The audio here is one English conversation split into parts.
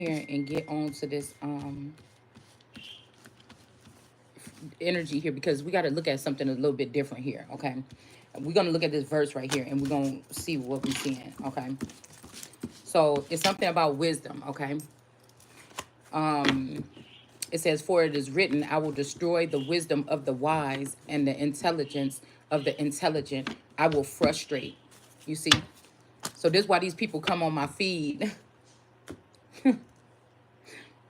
here and get on to this energy here, because we got to look at something a little bit different here. Okay, we're gonna look at this verse right here and we're gonna see what we're seeing. Okay, so it's something about wisdom. Okay, um it says, for it is written, I will destroy the wisdom of the wise, and the intelligence of the intelligent I will frustrate. You see, so this is why these people come on my feed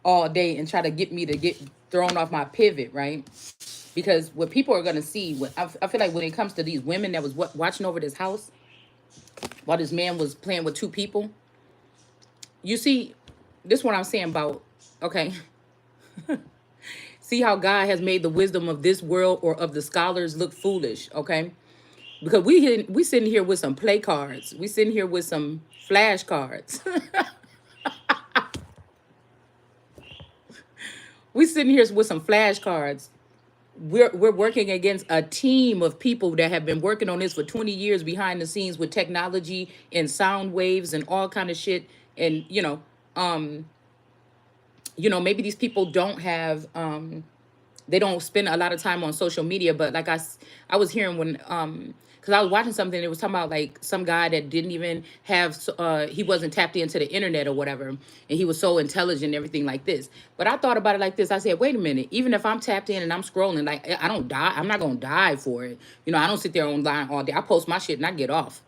all day and try to get me to get thrown off my pivot, right? Because what people are gonna see, I feel like when it comes to these women that was watching over this house while this man was playing with two people, you see, this is what I'm saying about, okay, see how God has made the wisdom of this world or of the scholars look foolish, okay? Because we sitting here with some play cards, we sitting here with some flashcards, we sitting here with some flashcards. We're working against a team of people that have been working on this for 20 years behind the scenes with technology and sound waves and all kind of shit. And um maybe these people don't have they don't spend a lot of time on social media, but like I was hearing when because I was watching something, it was talking about like some guy that didn't even have he wasn't tapped into the internet or whatever, and he was so intelligent and everything like this. But I thought about it like this. I said, wait a minute, even if I'm tapped in and I'm scrolling, like I don't die, I'm not gonna die for it. I don't sit there online all day. I post my shit and I get off.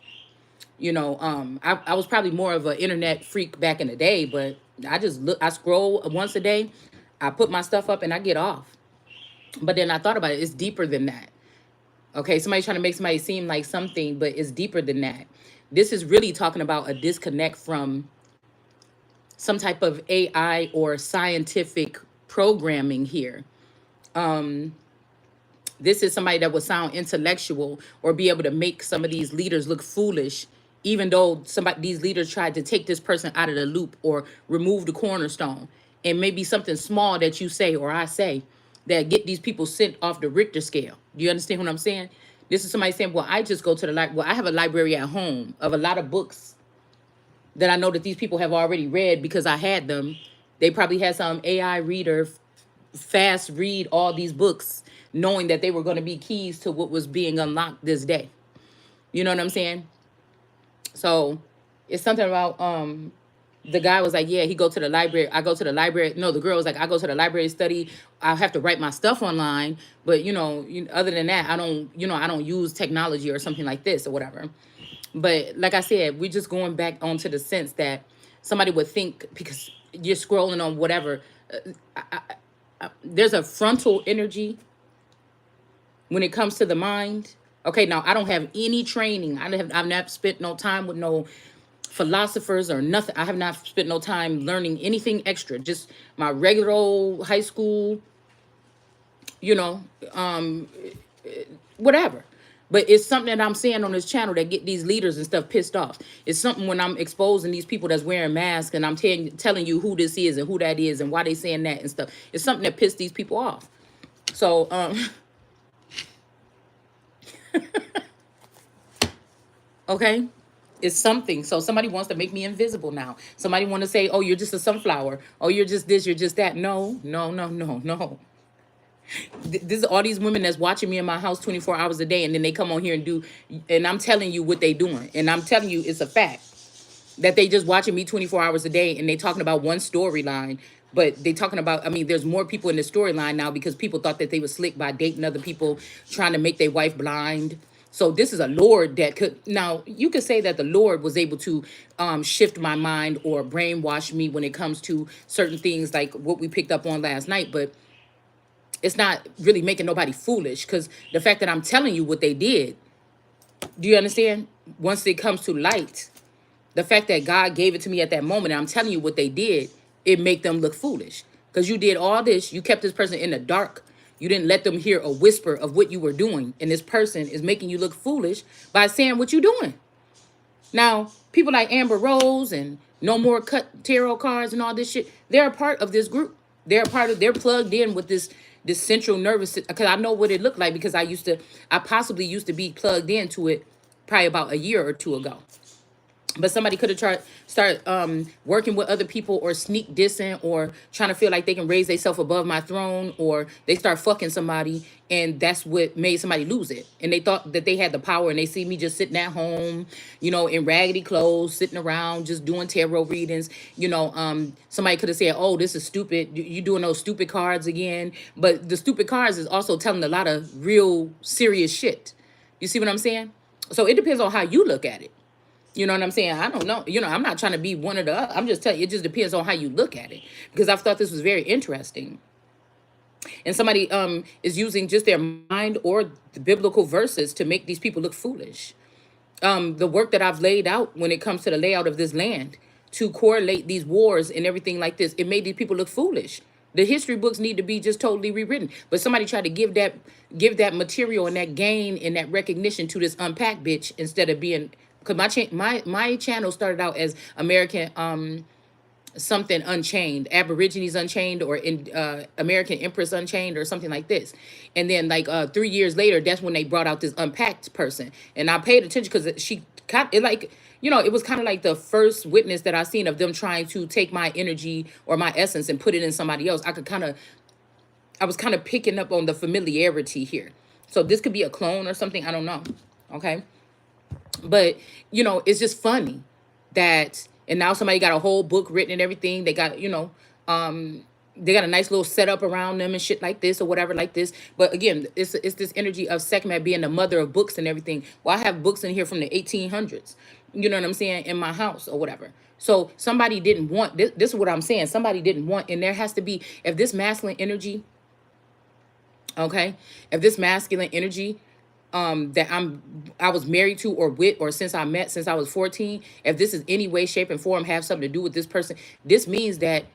I was probably more of an internet freak back in the day, but I scroll once a day, I put my stuff up and I get off. But then I thought about it, it's deeper than that. Okay, somebody's trying to make somebody seem like something, but it's deeper than that. This is really talking about a disconnect from some type of AI or scientific programming here. Um, this is somebody that would sound intellectual or be able to make some of these leaders look foolish, even though these leaders tried to take this person out of the loop or remove the cornerstone. And maybe something small that you say or I say that get these people sent off the Richter scale. Do you understand what I'm saying? This is somebody saying, well, I just go to the library. Well, I have a library at home of a lot of books that I know that these people have already read because I had them. They probably had some AI reader fast read all these books, knowing that they were going to be keys to what was being unlocked this day. You know what I'm saying? So it's something about the guy was like, yeah, he go to the library. I go to the library. No, the girl was like, I go to the library study. I have to write my stuff online. But, other than that, I don't use technology or something like this or whatever. But like I said, we're just going back onto the sense that somebody would think because you're scrolling on whatever. There's a frontal energy when it comes to the mind. Okay, now I don't have any training. I've not spent no time with no philosophers or nothing. I have not spent no time learning anything extra. Just my regular old high school, you know, um, whatever. But it's something that I'm saying on this channel that get these leaders and stuff pissed off. It's something when I'm exposing these people that's wearing masks and I'm telling you who this is and who that is and why they saying that and stuff. It's something that pissed these people off. So, okay, it's something. So somebody wants to make me invisible now. Somebody want to say, oh, you're just a sunflower. Oh, you're just this, you're just that. No, no, no, no, no. This is all these women that's watching me in my house 24 hours a day, and then they come on here and do, and I'm telling you what they doing. And I'm telling you it's a fact that they just watching me 24 hours a day, and they talking about one storyline. But they talking about, I mean, there's more people in the storyline now because people thought that they were slick by dating other people, trying to make their wife blind. So this is a Lord that could, now you could say that the Lord was able to shift my mind or brainwash me when it comes to certain things like what we picked up on last night. But it's not really making nobody foolish because the fact that I'm telling you what they did, do you understand? Once it comes to light, the fact that God gave it to me at that moment, and I'm telling you what they did, it make them look foolish. Because you did all this, you kept this person in the dark. You didn't let them hear a whisper of what you were doing. And this person is making you look foolish by saying what you're doing. Now, people like Amber Rose and No More Cut Tarot Cards and all this shit, they're a part of this group. They're plugged in with this central nervous system. Because I know what it looked like because I possibly used to be plugged into it probably about a year or two ago. But somebody could have tried start working with other people or sneak dissing or trying to feel like they can raise themselves above my throne, or they start fucking somebody, and that's what made somebody lose it. And they thought that they had the power, and they see me just sitting at home, in raggedy clothes, sitting around just doing tarot readings. Somebody could have said, "Oh, this is stupid. You doing those stupid cards again?" But the stupid cards is also telling a lot of real serious shit. You see what I'm saying? So it depends on how you look at it. You know what I'm saying? I don't know. I'm not trying to be one of the other. I'm just telling you, it just depends on how you look at it. Because I've thought this was very interesting. And somebody is using just their mind or the biblical verses to make these people look foolish. The work that I've laid out when it comes to the layout of this land to correlate these wars and everything like this, it made these people look foolish. The history books need to be just totally rewritten. But somebody tried to give that material and that gain and that recognition to this unpacked bitch instead of being, because my channel started out as American something Unchained, Aborigines Unchained, or in American Empress Unchained, or something like this. And then like 3 years later, that's when they brought out this unpacked person, and I paid attention because she kind it like it was kind of like the first witness that I seen of them trying to take my energy or my essence and put it in somebody else. I was kind of picking up on the familiarity here. So this could be a clone or something. I don't know. Okay. But, it's just funny that, and now somebody got a whole book written and everything. They got, they got a nice little setup around them and shit like this or whatever like this. But again, it's this energy of Sekhmet being the mother of books and everything. Well, I have books in here from the 1800s, you know what I'm saying, in my house or whatever. So somebody didn't want, this is what I'm saying, somebody didn't want, and there has to be, if this masculine energy, okay, if this masculine energy that I was married to or with, or since I met since I was 14, if this is any way, shape, and form have something to do with this person, this means that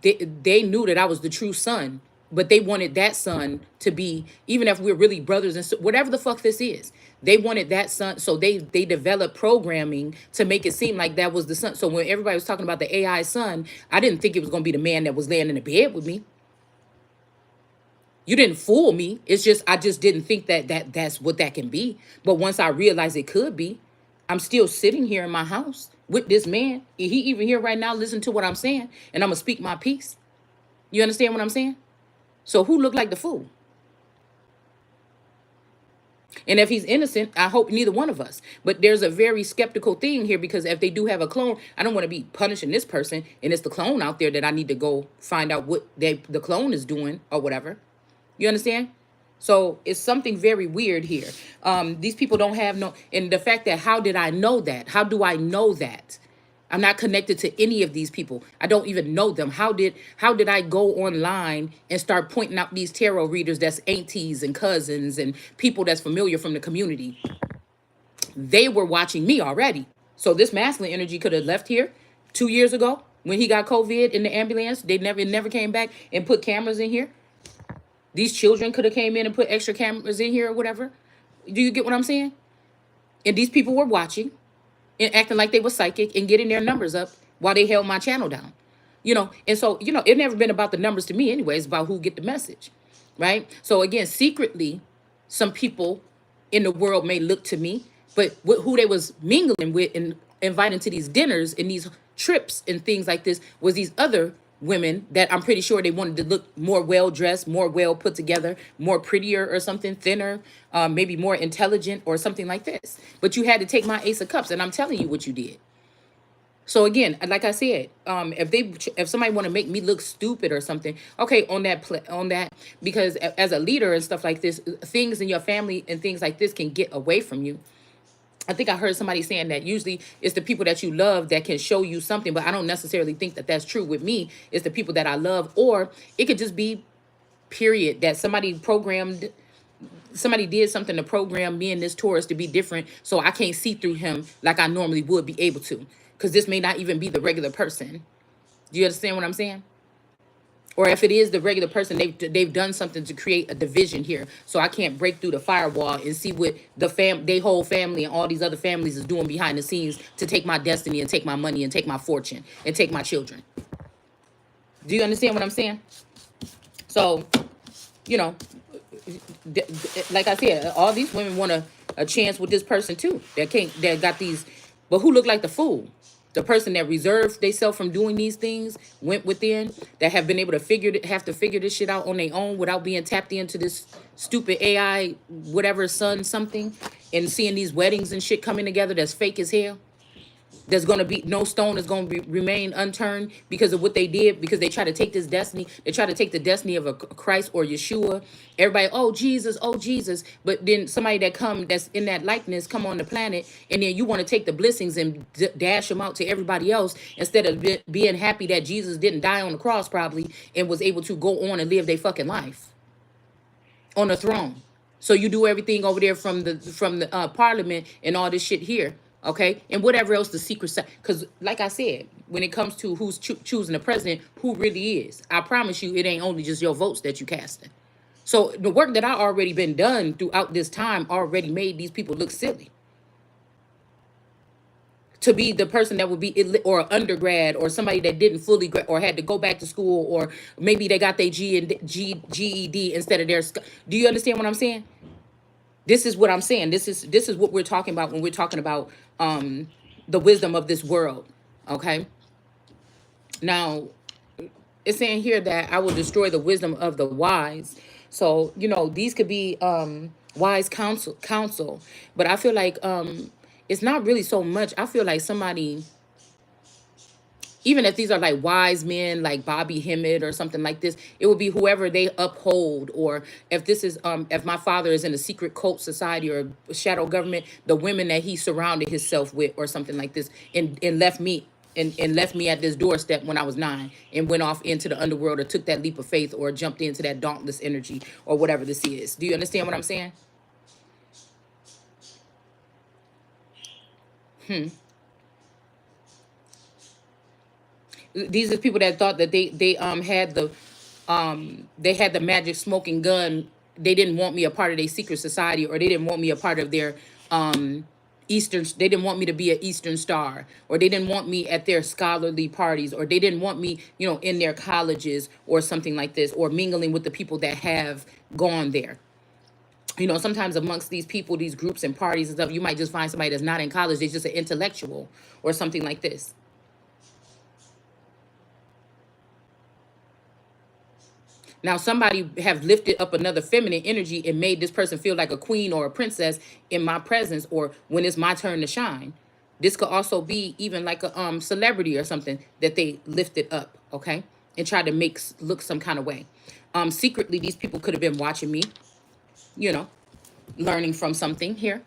they knew that I was the true son, but they wanted that son to be, even if we're really brothers and whatever the fuck this is, they wanted that son. So they developed programming to make it seem like that was the son. So when everybody was talking about the AI son, I didn't think it was going to be the man that was laying in the bed with me. You didn't fool me. It's just, I just didn't think that's what that can be. But once I realized it could be, I'm still sitting here in my house with this man. He even here right now, listen to what I'm saying, and I'm gonna speak my piece. You understand what I'm saying? So who looked like the fool? And if he's innocent, I hope neither one of us. But there's a very skeptical thing here, because if they do have a clone, I don't want to be punishing this person, and it's the clone out there that I need to go find out what the clone is doing or whatever. You understand? So it's something very weird here. These people don't have no, and the fact that, how did I know that? How do I know that? I'm not connected to any of these people. I don't even know them. How did I go online and start pointing out these tarot readers that's aunties and cousins and people that's familiar from the community? They were watching me already. So this masculine energy could have left here 2 years ago when he got COVID in the ambulance. They never came back and put cameras in here. These children could have came in and put extra cameras in here or whatever. Do you get what I'm saying? And these people were watching and acting like they were psychic and getting their numbers up while they held my channel down. And so, it never been about the numbers to me anyway. It's about who get the message, right? So again, secretly, some people in the world may look to me, but who they was mingling with and inviting to these dinners and these trips and things like this was these other women that I'm pretty sure they wanted to look more well-dressed, more well put together, more prettier or something, thinner, maybe more intelligent or something like this. But you had to take my Ace of Cups, and I'm telling you what you did. So again, like I said, if somebody want to make me look stupid or something, okay, on that, because as a leader and stuff like this, things in your family and things like this can get away from you. I think I heard somebody saying that usually it's the people that you love that can show you something, but I don't necessarily think that that's true with me. It's the people that I love, or it could just be, period, that somebody did something to program me and this Taurus to be different, so I can't see through him like I normally would be able to, because this may not even be the regular person. Do you understand what I'm saying? Or if it is the regular person, they've done something to create a division here. So I can't break through the firewall and see what they whole family and all these other families is doing behind the scenes to take my destiny and take my money and take my fortune and take my children. Do you understand what I'm saying? So, like I said, all these women want a chance with this person too. That got these But who looked like the fool? The person that reserved themselves from doing these things, went within, that have been able to have to figure this shit out on their own without being tapped into this stupid AI, whatever, sun something, and seeing these weddings and shit coming together that's fake as hell. There's going to be no stone is going to remain unturned because of what they did, because they try to take this destiny. They try to take the destiny of a Christ or Yeshua. Everybody, oh Jesus. But then somebody that come that's in that likeness come on the planet, and then you want to take the blessings and dash them out to everybody else instead of being happy that Jesus didn't die on the cross probably and was able to go on and live their fucking life on the throne. So you do everything over there from the parliament and all this shit here, okay? And whatever else the secret side, because like I said, when it comes to who's choosing the president, who really is, I promise you, it ain't only just your votes that you casting. So the work that I already been done throughout this time already made these people look silly. To be the person that would be or an undergrad or somebody that didn't fully or had to go back to school, or maybe they got their GED instead of their. Do you understand what I'm saying? This is what I'm saying. This is what we're talking about when we're talking about the wisdom of this world. Okay. Now it's saying here that I will destroy the wisdom of the wise. So these could be wise counsel, but I feel like it's not really so much. I feel like somebody, even if these are like wise men like Bobby Hemmett or something like this, it would be whoever they uphold. Or if this is if my father is in a secret cult society or a shadow government, the women that he surrounded himself with or something like this, and left me and left me at this doorstep when I was 9 and went off into the underworld or took that leap of faith or jumped into that dauntless energy or whatever this is. Do you understand what I'm saying? These are people that thought that they had the magic smoking gun. They didn't want me a part of their secret society, or they didn't want me a part of their Eastern. They didn't want me to be an Eastern Star, or they didn't want me at their scholarly parties, or they didn't want me, in their colleges or something like this, or mingling with the people that have gone there. Sometimes amongst these people, these groups and parties and stuff, you might just find somebody that's not in college. They're just an intellectual or something like this. Now, somebody have lifted up another feminine energy and made this person feel like a queen or a princess in my presence, or when it's my turn to shine. This could also be even like a celebrity or something that they lifted up, okay, and tried to make look some kind of way. Secretly, these people could have been watching me, you know, learning from something here.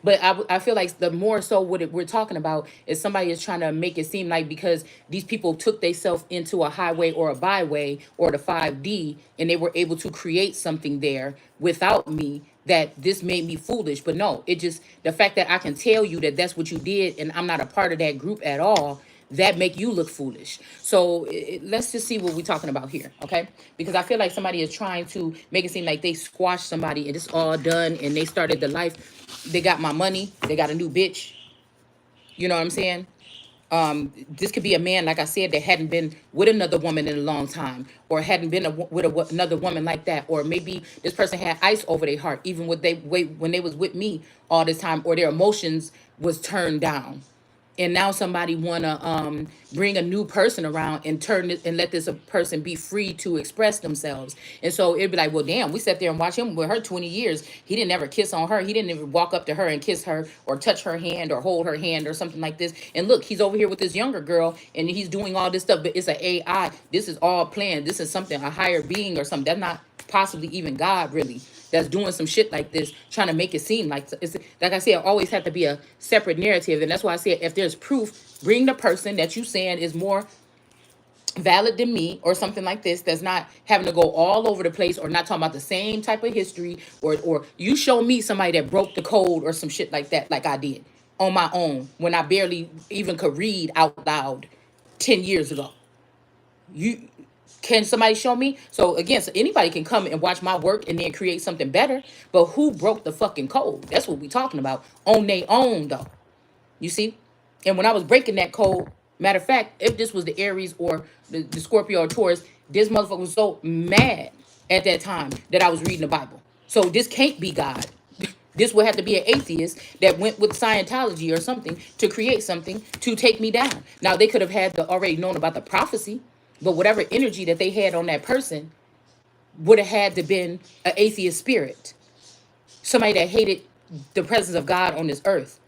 But I feel like the more so what we're talking about is somebody is trying to make it seem like because these people took themselves into a highway or a byway or the 5D, and they were able to create something there without me, that this made me foolish. But no, it just, the fact that I can tell you that that's what you did and I'm not a part of that group at all, that make you look foolish. So let's just see what we're talking about here, okay? Because I feel like somebody is trying to make it seem like they squashed somebody and it's all done and they started the life. They got my money. They got a new bitch. You know what I'm saying? This could be a man, like I said, that hadn't been with another woman in a long time, or hadn't been with another woman like that, or maybe this person had ice over their heart, even when they was with me all this time, or their emotions was turned down. And now somebody wanna bring a new person around and turn it and let this person be free to express themselves. And so it'd be like, well, damn, we sat there and watched him with her 20 years. He didn't ever kiss on her. He didn't even walk up to her and kiss her or touch her hand or hold her hand or something like this. And look, he's over here with this younger girl and he's doing all this stuff, but it's an AI. This is all planned. This is something, a higher being or something. That's not possibly even God, really, that's doing some shit like this, trying to make it seem like it's, like I said, always have to be a separate narrative. And that's why I said, if there's proof, bring the person that you saying is more valid than me or something like this, that's not having to go all over the place or not talking about the same type of history, or you show me somebody that broke the code or some shit like that, like I did on my own when I barely even could read out loud 10 years ago. You can somebody show me? So again, so anybody can come and watch my work and then create something better. But who broke the fucking code? That's what we talking about. On their own, though. You see? And when I was breaking that code, matter of fact, if this was the Aries or the Scorpio or Taurus, this motherfucker was so mad at that time that I was reading the Bible. So this can't be God. This would have to be an atheist that went with Scientology or something to create something to take me down. Now they could have had the already known about the prophecy, but whatever energy that they had on that person would have had to been an atheist spirit, somebody that hated the presence of God on this earth.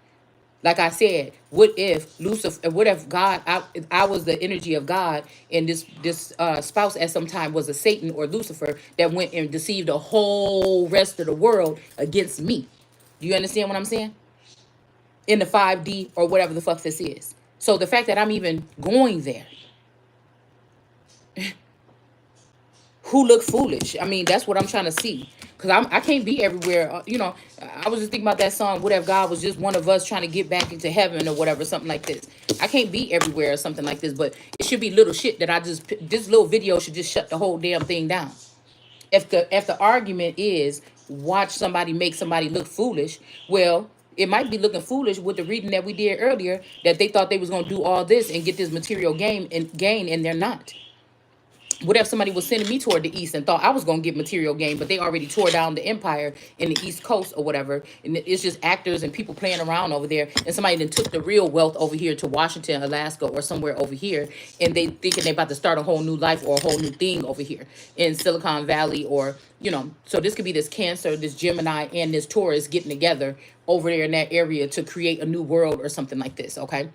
Like I said, what if Lucifer? What if God? I was the energy of God, and this spouse at some time was a Satan or Lucifer that went and deceived the whole rest of the world against me. Do you understand what I'm saying? In the 5D or whatever the fuck this is. So the fact that I'm even going there, who look foolish? I mean, that's what I'm trying to see. Cause I can't be everywhere. I was just thinking about that song. What if God was just one of us trying to get back into heaven or whatever, something like this. I can't be everywhere or something like this. But it should be little shit that this little video should just shut the whole damn thing down. If the argument is watch somebody make somebody look foolish, well, it might be looking foolish with the reading that we did earlier, that they thought they was gonna do all this and get this material gain, and they're not. What if somebody was sending me toward the east and thought I was going to get material gain, but they already tore down the empire in the east coast or whatever, and it's just actors and people playing around over there, and somebody then took the real wealth over here to Washington, Alaska, or somewhere over here, and they thinking they about to start a whole new life or a whole new thing over here in Silicon Valley, or so this could be this Cancer, this Gemini, and this Taurus getting together over there in that area to create a new world or something like this. Okay.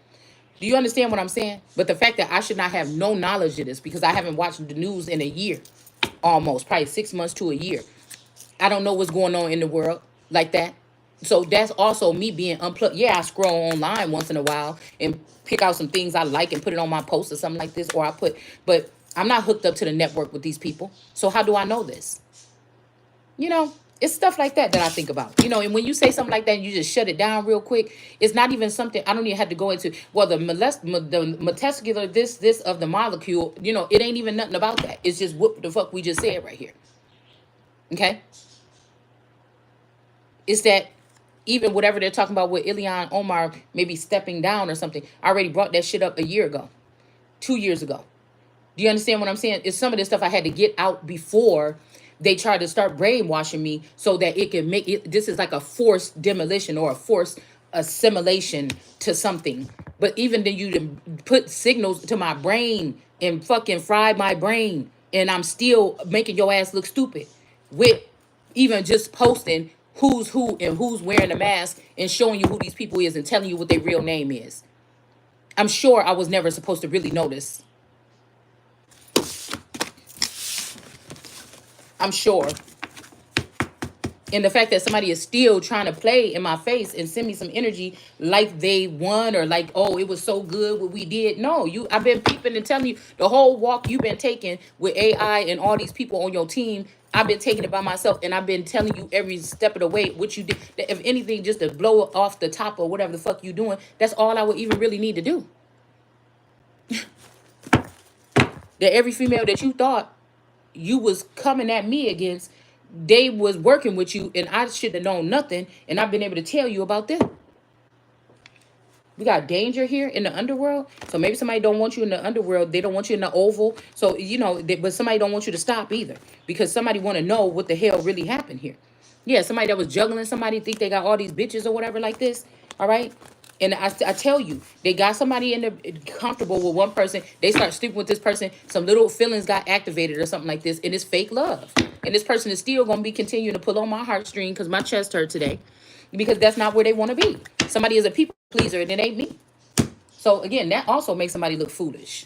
Do you understand what I'm saying? But the fact that I should not have no knowledge of this because I haven't watched the news in a year, almost, probably 6 months to a year. I don't know what's going on in the world like that. So that's also me being unplugged. Yeah, I scroll online once in a while and pick out some things I like and put it on my post or something like this. But I'm not hooked up to the network with these people. So how do I know this? It's stuff like that I think about. And when you say something like that and you just shut it down real quick, it's not even something I don't even have to go into. Well, the molecular this of the molecule, it ain't even nothing about that. It's just what the fuck we just said right here. Okay? It's that even whatever they're talking about with Ilhan Omar maybe stepping down or something, I already brought that shit up a year ago, 2 years ago. Do you understand what I'm saying? It's some of this stuff I had to get out before they tried to start brainwashing me so that it can make it. This is like a forced demolition or a forced assimilation to something. But even then, you put signals to my brain and fucking fry my brain, and I'm still making your ass look stupid with even just posting who's who and who's wearing a mask and showing you who these people is and telling you what their real name is. I'm sure I was never supposed to really notice. I'm sure. And the fact that somebody is still trying to play in my face and send me some energy like they won or like, oh, it was so good what we did. No, I've been peeping and telling you the whole walk you've been taking with AI and all these people on your team. I've been taking it by myself, and I've been telling you every step of the way what you did. That if anything, just to blow it off the top or whatever the fuck you doing, that's all I would even really need to do. That every female that you thought you was coming at me against, they was working with you, and I should have known nothing, and I've been able to tell you about them. We got danger here in the underworld. So maybe somebody don't want you in the underworld. They don't want you in the oval. So, but somebody don't want you to stop either, because somebody want to know what the hell really happened here. Yeah, somebody that was juggling somebody, think they got all these bitches or whatever like this. All right. And I tell you, they got somebody in the comfortable with one person. They start sleeping with this person. Some little feelings got activated or something like this. And it's fake love. And this person is still going to be continuing to pull on my heartstring because my chest hurt today. Because that's not where they want to be. Somebody is a people pleaser and it ain't me. So again, that also makes somebody look foolish.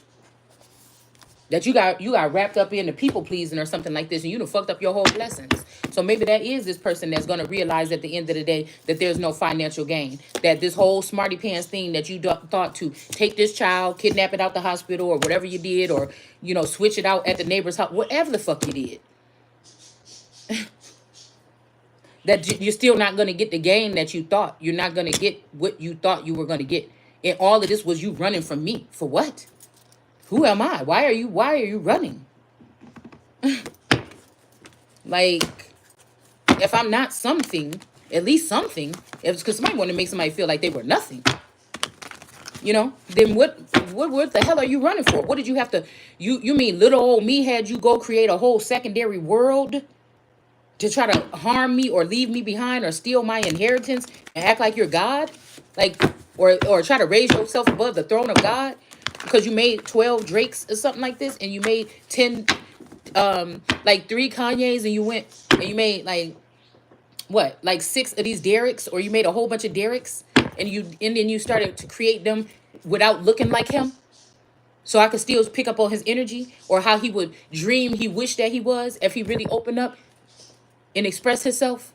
That you got wrapped up in the people pleasing or something like this, and you done fucked up your whole blessings. So maybe that is this person that's going to realize at the end of the day that there's no financial gain. That this whole smarty pants thing that you thought to take this child, kidnap it out the hospital or whatever you did, or, switch it out at the neighbor's house, whatever the fuck you did. That you're still not going to get the gain that you thought. You're not going to get what you thought you were going to get. And all of this was you running from me. For what? Who am I? Why are you running? Like, if I'm not something, at least something, it's because somebody want to make somebody feel like they were nothing. Then what the hell are you running for? What did you have to, you mean little old me had you go create a whole secondary world to try to harm me or leave me behind or steal my inheritance and act like you're God, like, or try to raise yourself above the throne of God because you made 12 Drakes or something like this, and you made 10, like 3 Kanyes, and you went and you made like what, like 6 of these Derricks, or you made a whole bunch of Derricks, and then you started to create them without looking like him, so I could still pick up on his energy or how he would dream he wished that he was if he really opened up and expressed himself.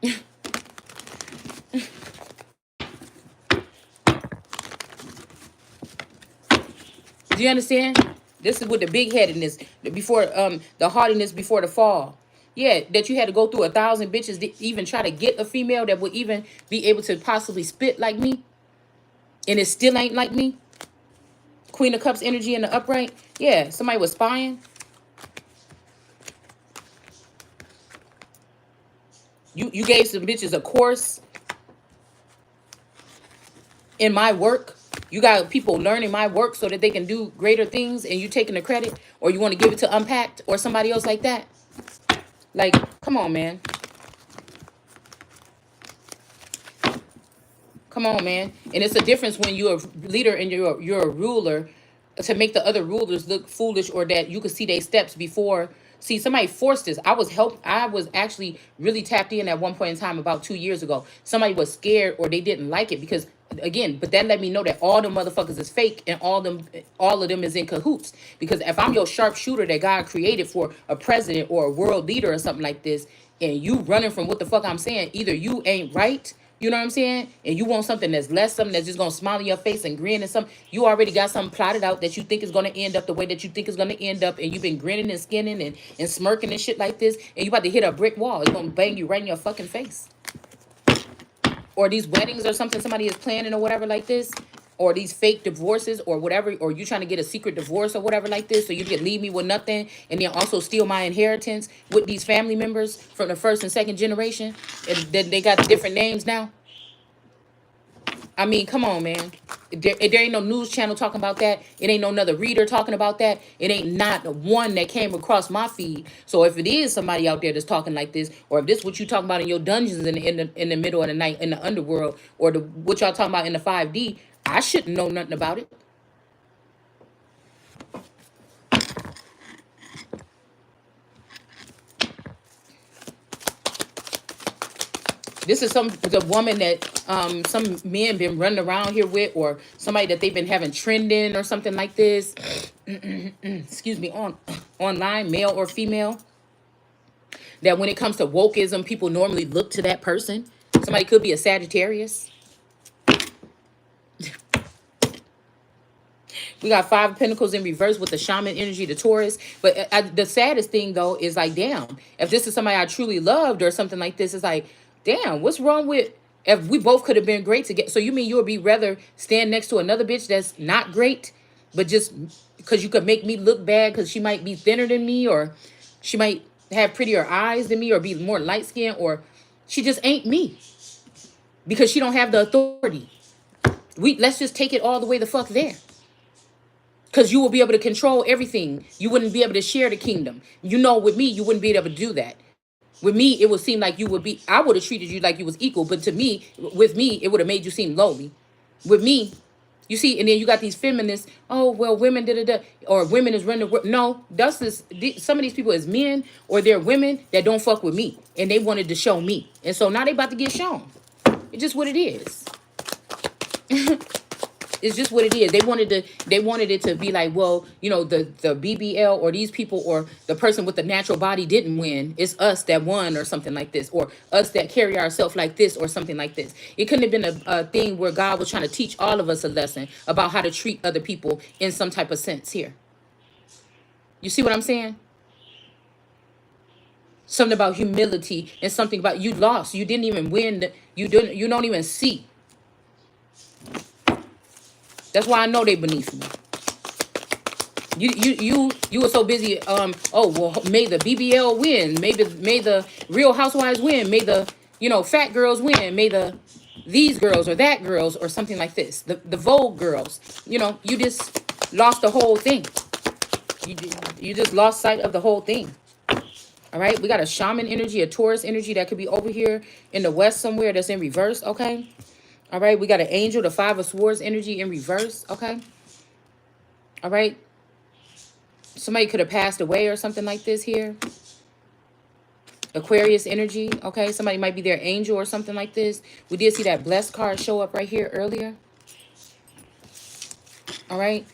Do you understand? This is with the big headedness before the haughtiness before the fall. Yeah, that you had to go through 1,000 bitches to even try to get a female that would even be able to possibly spit like me, and it still ain't like me. Queen of Cups energy in the upright. Yeah, somebody was spying. You gave some bitches a course in my work. You got people learning my work so that they can do greater things, and you taking the credit, or you want to give it to Unpacked or somebody else like that. Like, come on, man. Come on, man. And it's a difference when you're a leader and you're a ruler, to make the other rulers look foolish, or that you could see their steps before. See, somebody forced this. I was actually really tapped in at one point in time about 2 years ago. Somebody was scared or they didn't like it because, again, but that let me know that all them motherfuckers is fake, and all of them is in cahoots. Because if I'm your sharpshooter that God created for a president or a world leader or something like this, and you running from what the fuck I'm saying, either you ain't right, you know what I'm saying? And you want something that's less, something that's just gonna smile in your face and grin, and something you already got something plotted out that you think is gonna end up the way that you think is gonna end up, and you've been grinning and skinning and smirking and shit like this, and you about to hit a brick wall. It's gonna bang you right in your fucking face. Or these weddings or something somebody is planning or whatever like this, or these fake divorces or whatever, or you trying to get a secret divorce or whatever like this, so you can leave me with nothing, and then also steal my inheritance with these family members from the first and second generation, and then they got different names now. I mean, come on, man. There ain't no news channel talking about that. It ain't no another reader talking about that. It ain't not one that came across my feed. So if it is somebody out there that's talking like this, or if this what you talking about in your dungeons in the middle of the night in the underworld, or what y'all talking about in the 5D, I shouldn't know nothing about it. This is the woman that some men been running around here with, or somebody that they've been having trending or something like this. Excuse me, online, male or female. That when it comes to wokeism, people normally look to that person. Somebody could be a Sagittarius. We got 5 of Pentacles in reverse with the shaman energy, the Taurus. But the saddest thing, though, is like, damn, if this is somebody I truly loved or something like this, it's like, damn, what's wrong with, if we both could have been great together? So you mean you would be rather stand next to another bitch that's not great, but just because you could make me look bad because she might be thinner than me, or she might have prettier eyes than me, or be more light-skinned, or she just ain't me because she don't have the authority. Let's just take it all the way the fuck there. Because you will be able to control everything. You wouldn't be able to share the kingdom. You know, with me, you wouldn't be able to do that. With me, it would seem like I would have treated you like you was equal. But to me, with me, it would have made you seem lowly. With me, you see, and then you got these feminists, oh, well, women, da-da-da, or women is running the world. No, some of these people is men, or they're women that don't fuck with me. And they wanted to show me. And so now they about to get shown. It's just what it is. It's just what it is. They wanted it to be like, well, the BBL or these people or the person with the natural body didn't win. It's us that won or something like this, or us that carry ourselves like this or something like this. It couldn't have been a thing where God was trying to teach all of us a lesson about how to treat other people in some type of sense here. You see what I'm saying? Something about humility and something about you lost. You didn't even win. You don't even see. That's why I know they beneath me. You were so busy. Oh well, may the BBL win. May the Real Housewives win. May the fat girls win. May the these girls or that girls or something like this. The Vogue girls. You just lost the whole thing. You just lost sight of the whole thing. All right, we got a shaman energy, a Taurus energy that could be over here in the west somewhere that's in reverse, okay? All right, we got an angel, the Five of Swords energy in reverse, okay? All right, somebody could have passed away or something like this here. Aquarius energy, okay? Somebody might be their angel or something like this. We did see that blessed card show up right here earlier. All right.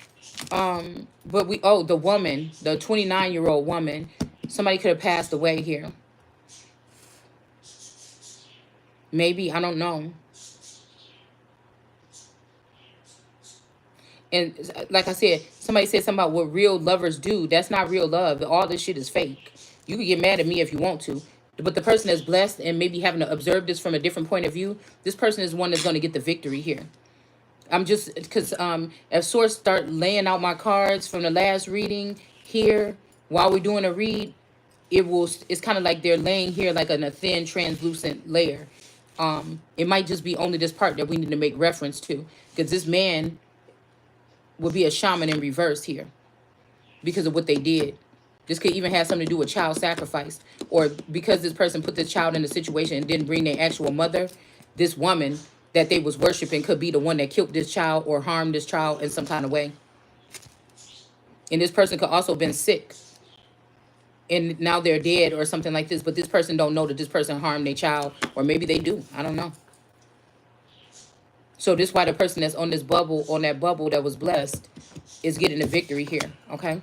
But the woman, the 29-year-old woman, somebody could have passed away here. Maybe, I don't know. And like I said, somebody said something about what real lovers do. That's not real love. All this shit is fake. You can get mad at me if you want to. But the person that's blessed and maybe having to observe this from a different point of view, this person is one that's going to get the victory here. I'm just, because if Source start laying out my cards from the last reading here, while we're doing a read, it's kind of like they're laying here like in a thin translucent layer. It might just be only this part that we need to make reference to, because this man would be a shaman in reverse here because of what they did. This could even have something to do with child sacrifice, or because this person put this child in a situation and didn't bring their actual mother, this woman that they was worshiping could be the one that killed this child or harmed this child in some kind of way. And this person could also have been sick and now they're dead or something like this, but this person don't know that this person harmed their child, or maybe they do. I don't know. So this is why the person that's on this bubble, on that bubble that was blessed, is getting a victory here, okay?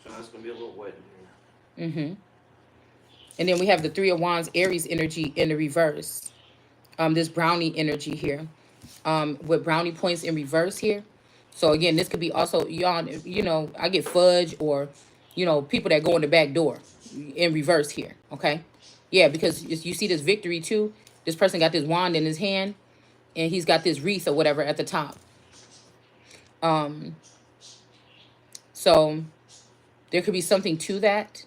So that's going to be a little wet in here. Mm-hmm. And then we have the Three of Wands, Aries energy in the reverse. This brownie energy here. With brownie points in reverse here. So again, this could be also, y'all, I get fudge or, people that go in the back door in reverse here, okay? Yeah, because you see this victory too. This person got this wand in his hand, and he's got this wreath or whatever at the top. So there could be something to that.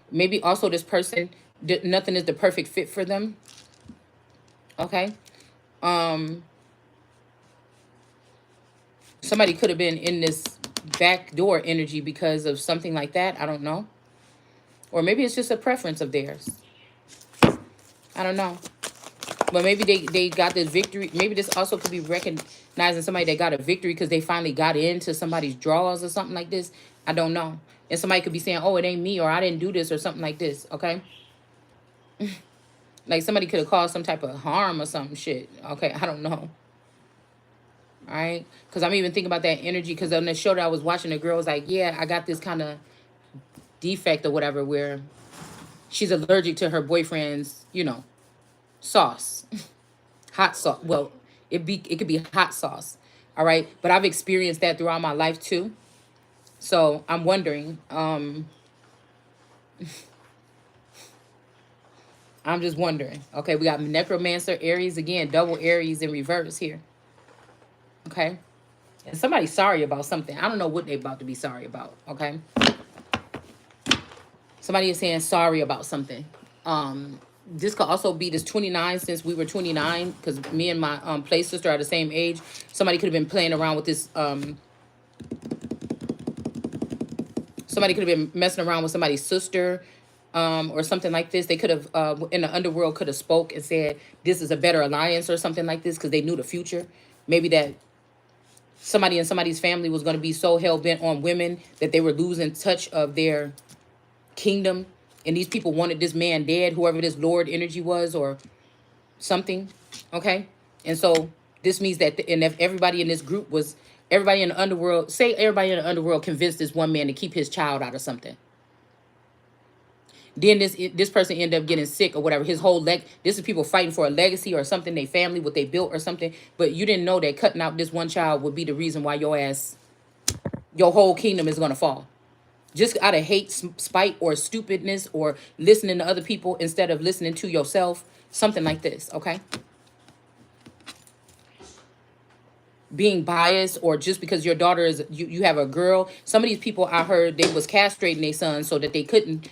Maybe also this person, nothing is the perfect fit for them. Okay. Somebody could have been in this back door energy because of something like that. I don't know. Or maybe it's just a preference of theirs. I don't know. But maybe they got this victory. Maybe this also could be recognizing somebody that got a victory because they finally got into somebody's drawers or something like this. I don't know. And somebody could be saying, oh, it ain't me, or I didn't do this, or something like this, okay? Like somebody could have caused some type of harm or some shit, okay? I don't know. All right? Because I'm even thinking about that energy, because on the show that I was watching, the girl was like, yeah, I got this kind of defect or whatever where she's allergic to her boyfriend's, sauce. Hot sauce. Well, it could be hot sauce. All right? But I've experienced that throughout my life too. So I'm wondering, I'm just wondering. Okay, we got Necromancer, Aries again, double Aries in reverse here. Okay. And somebody's sorry about something. I don't know what they're about to be sorry about. Okay. Somebody is saying sorry about something. This could also be this 29, since we were 29, because me and my play sister are the same age. Somebody could have been playing around with this. Somebody could have been messing around with somebody's sister, or something like this. They could have, in the underworld, could have spoke and said, this is a better alliance or something like this, because they knew the future. Maybe that somebody in somebody's family was going to be so hell-bent on women that they were losing touch of their kingdom. And these people wanted this man dead, whoever this Lord energy was or something. Okay? And so this means that, and if everybody in this group was, everybody in the underworld, say everybody in the underworld convinced this one man to keep his child out of something. Then this person ended up getting sick or whatever. His whole this is people fighting for a legacy or something, they family, what they built or something. But you didn't know that cutting out this one child would be the reason why your whole kingdom is going to fall. Just out of hate, spite, or stupidness, or listening to other people instead of listening to yourself. Something like this, okay? Being biased, or just because your daughter is, you have a girl. Some of these people, I heard, they was castrating their sons so that they couldn't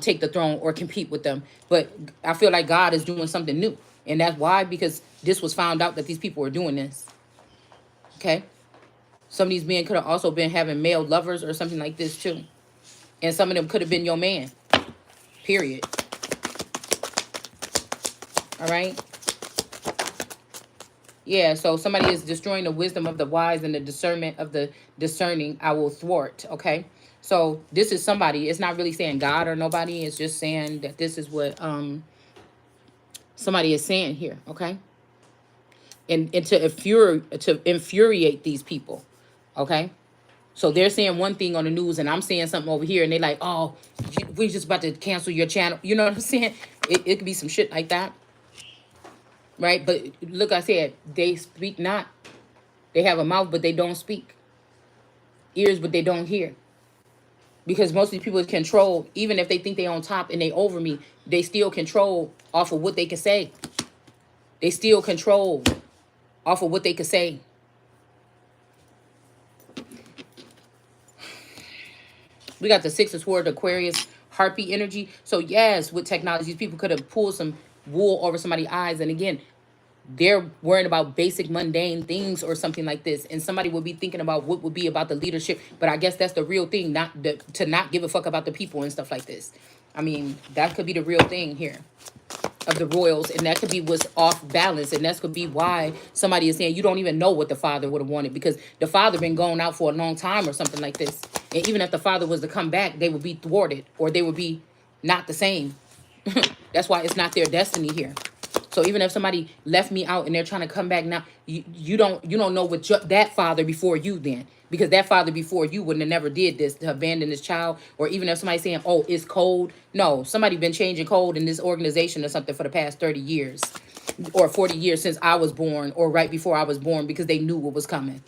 take the throne or compete with them. But I feel like God is doing something new. And that's why, because this was found out that these people were doing this. Okay? Some of these men could have also been having male lovers or something like this too. And some of them could have been your man. Period. All right. Yeah, so somebody is destroying the wisdom of the wise and the discernment of the discerning. I will thwart. Okay. So this is somebody. It's not really saying God or nobody. It's just saying that this is what somebody is saying here. Okay. And to infuriate these people. Okay. So they're saying one thing on the news and I'm saying something over here and they like, oh, we just about to cancel your channel. You know what I'm saying? It could be some shit like that. Right? But look, I said, they speak not. They have a mouth, but they don't speak. Ears, but they don't hear. Because most of these people control, even if they think they on top and they over me, they still control off of what they can say. They still control off of what they can say. We got the Six of Swords, Aquarius, Harpy energy. So yes, with technologies, people could have pulled some wool over somebody's eyes. And again, they're worrying about basic mundane things or something like this. And somebody would be thinking about what would be about the leadership. But I guess that's the real thing, to not give a fuck about the people and stuff like this. I mean, that could be the real thing here of the royals. And that could be what's off balance. And that could be why somebody is saying you don't even know what the father would have wanted. Because the father been going out for a long time or something like this. And even if the father was to come back, they would be thwarted. Or they would be not the same. That's why it's not their destiny here. So even if somebody left me out and they're trying to come back now, you don't know what that father before you then. Because that father before you wouldn't have never did this, to abandon this child. Or even if somebody's saying, oh, it's cold. No, somebody been changing code in this organization or something for the past 30 years. Or 40 years since I was born. Or right before I was born, because they knew what was coming.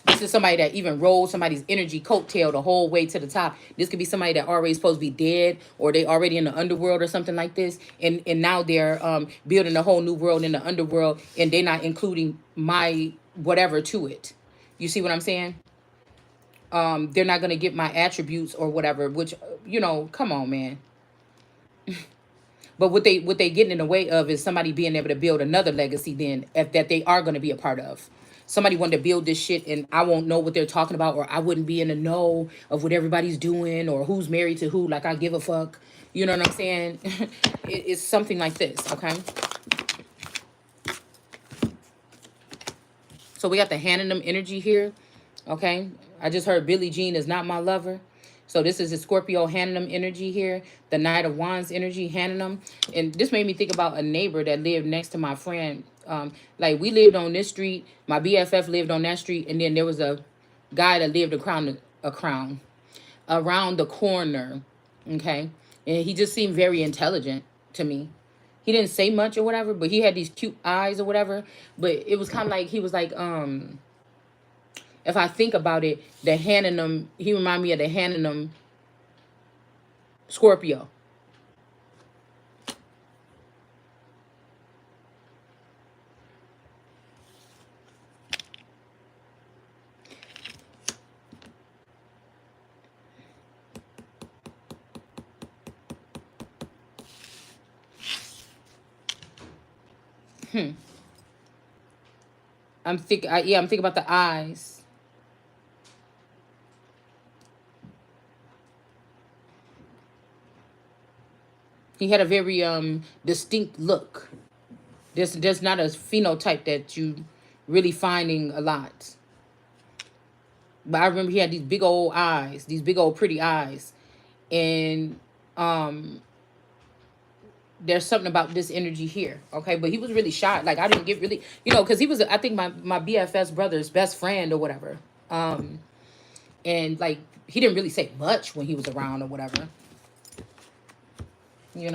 This is somebody that even rolled somebody's energy coattail the whole way to the top. This could be somebody that already supposed to be dead, or they already in the underworld or something like this. And now they're building a whole new world in the underworld, and they're not including my whatever to it. You see what I'm saying? They're not going to get my attributes or whatever, which, come on, man. But what they getting in the way of is somebody being able to build another legacy then that they are going to be a part of. Somebody wanted to build this shit and I won't know what they're talking about, or I wouldn't be in the know of what everybody's doing or who's married to who, like I give a fuck. You know what I'm saying? It's something like this, okay? So we got the Hannah energy here, okay? I just heard Billie Jean is not my lover. So this is a Scorpio Hannah energy here. The Knight of Wands energy, Hannah. And this made me think about a neighbor that lived next to my friend. Like we lived on this street. My BFF lived on that street. And then there was a guy that lived around the corner. Okay. And he just seemed very intelligent to me. He didn't say much or whatever, but he had these cute eyes or whatever. But it was kind of like, he was like, if I think about it, the Hannah, he reminded me of the Hannah Scorpio. I'm thinking about the eyes. He had a very distinct look. There's not a phenotype that you really finding a lot. But I remember he had these big old eyes, these big old pretty eyes. And there's something about this energy here, okay? But he was really shy. Like, I didn't get really, because he was, I think, my BFF's brother's best friend or whatever. And, like, he didn't really say much when he was around or whatever. We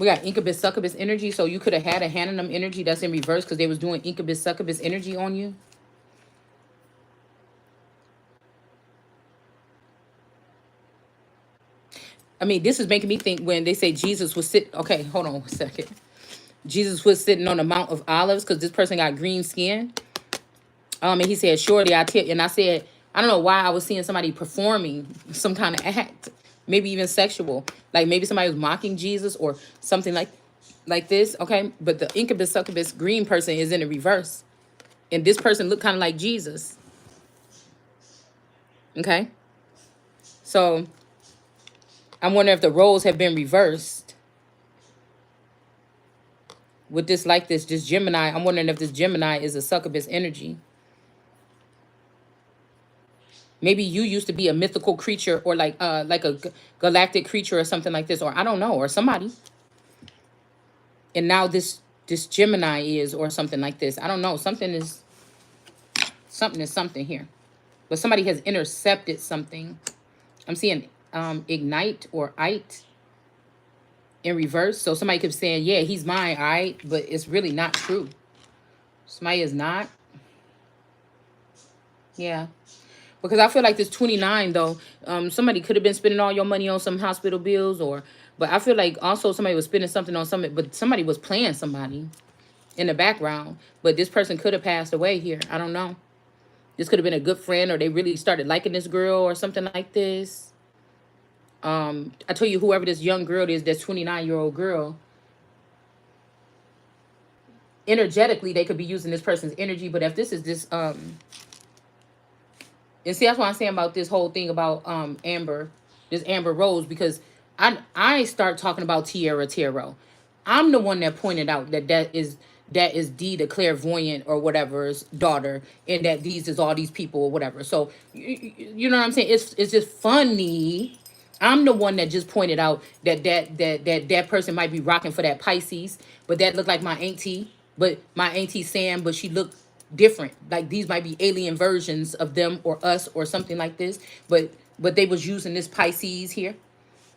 got incubus, succubus energy. So you could have had a Hannah energy that's in reverse because they was doing incubus, succubus energy on you. I mean, this is making me think when they say Jesus was sitting. Okay, hold on 1 second. Jesus was sitting on the Mount of Olives because this person got green skin. And he said, surely I tell, and I said, I don't know why I was seeing somebody performing some kind of act, maybe even sexual. Like maybe somebody was mocking Jesus or something like like this, okay? But the incubus succubus green person is in the reverse. And this person look kind of like Jesus, okay? So I'm wondering if the roles have been reversed with this, like this Gemini. I'm wondering if this Gemini is a succubus energy. Maybe you used to be a mythical creature, or like a galactic creature or something like this, or I don't know, or somebody. And now this Gemini is, or something like this. I don't know. Something is something here. But somebody has intercepted something. I'm seeing ignite or ite in reverse. So somebody keeps saying, yeah, he's mine, all right, but it's really not true. Somebody is not. Yeah. Because I feel like this 29 though, somebody could have been spending all your money on some hospital bills, or but I feel like also somebody was spending something on something, but somebody was playing somebody in the background. But this person could have passed away here. I don't know. This could have been a good friend, or they really started liking this girl or something like this. I tell you, whoever this young girl is, this 29-year-old girl, energetically they could be using this person's energy. But if this is this and see, that's what I'm saying about this whole thing about Amber, this Amber Rose, because I start talking about Tierra Tarot. I'm the one that pointed out that is D, the clairvoyant or whatever's daughter, and that these is all these people or whatever. So you know what I'm saying? It's just funny. I'm the one that just pointed out that person might be rocking for that Pisces, but that looked like my auntie, but my auntie Sam, but she looked different. Like these might be alien versions of them or us or something like this. But they was using this Pisces here,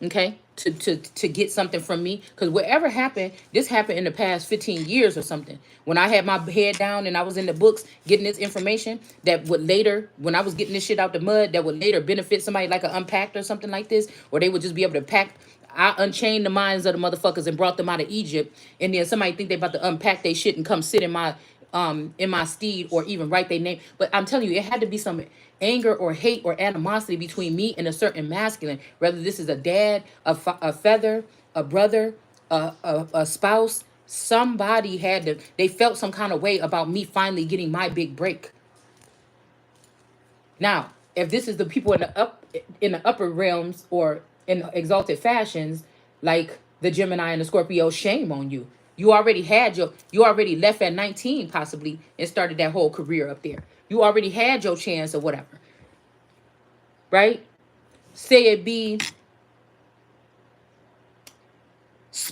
okay, to get something from me. Because whatever happened, this happened in the past 15 years or something. When I had my head down and I was in the books getting this information that would later, when I was getting this shit out the mud, that would later benefit somebody like an Unpacked or something like this, or they would just be able to pack. I unchained the minds of the motherfuckers and brought them out of Egypt, and then somebody think they about to unpack their shit and come sit in my steed, or even write their name. But I'm telling you, it had to be some anger or hate or animosity between me and a certain masculine, whether this is a dad, a feather, a brother, a spouse. Somebody had to, they felt some kind of way about me finally getting my big break. Now, if this is the people in the upper realms, or in exalted fashions, like the Gemini and the Scorpio, shame on you. You already left at 19 possibly and started that whole career up there. You already had your chance or whatever. Right? Say it be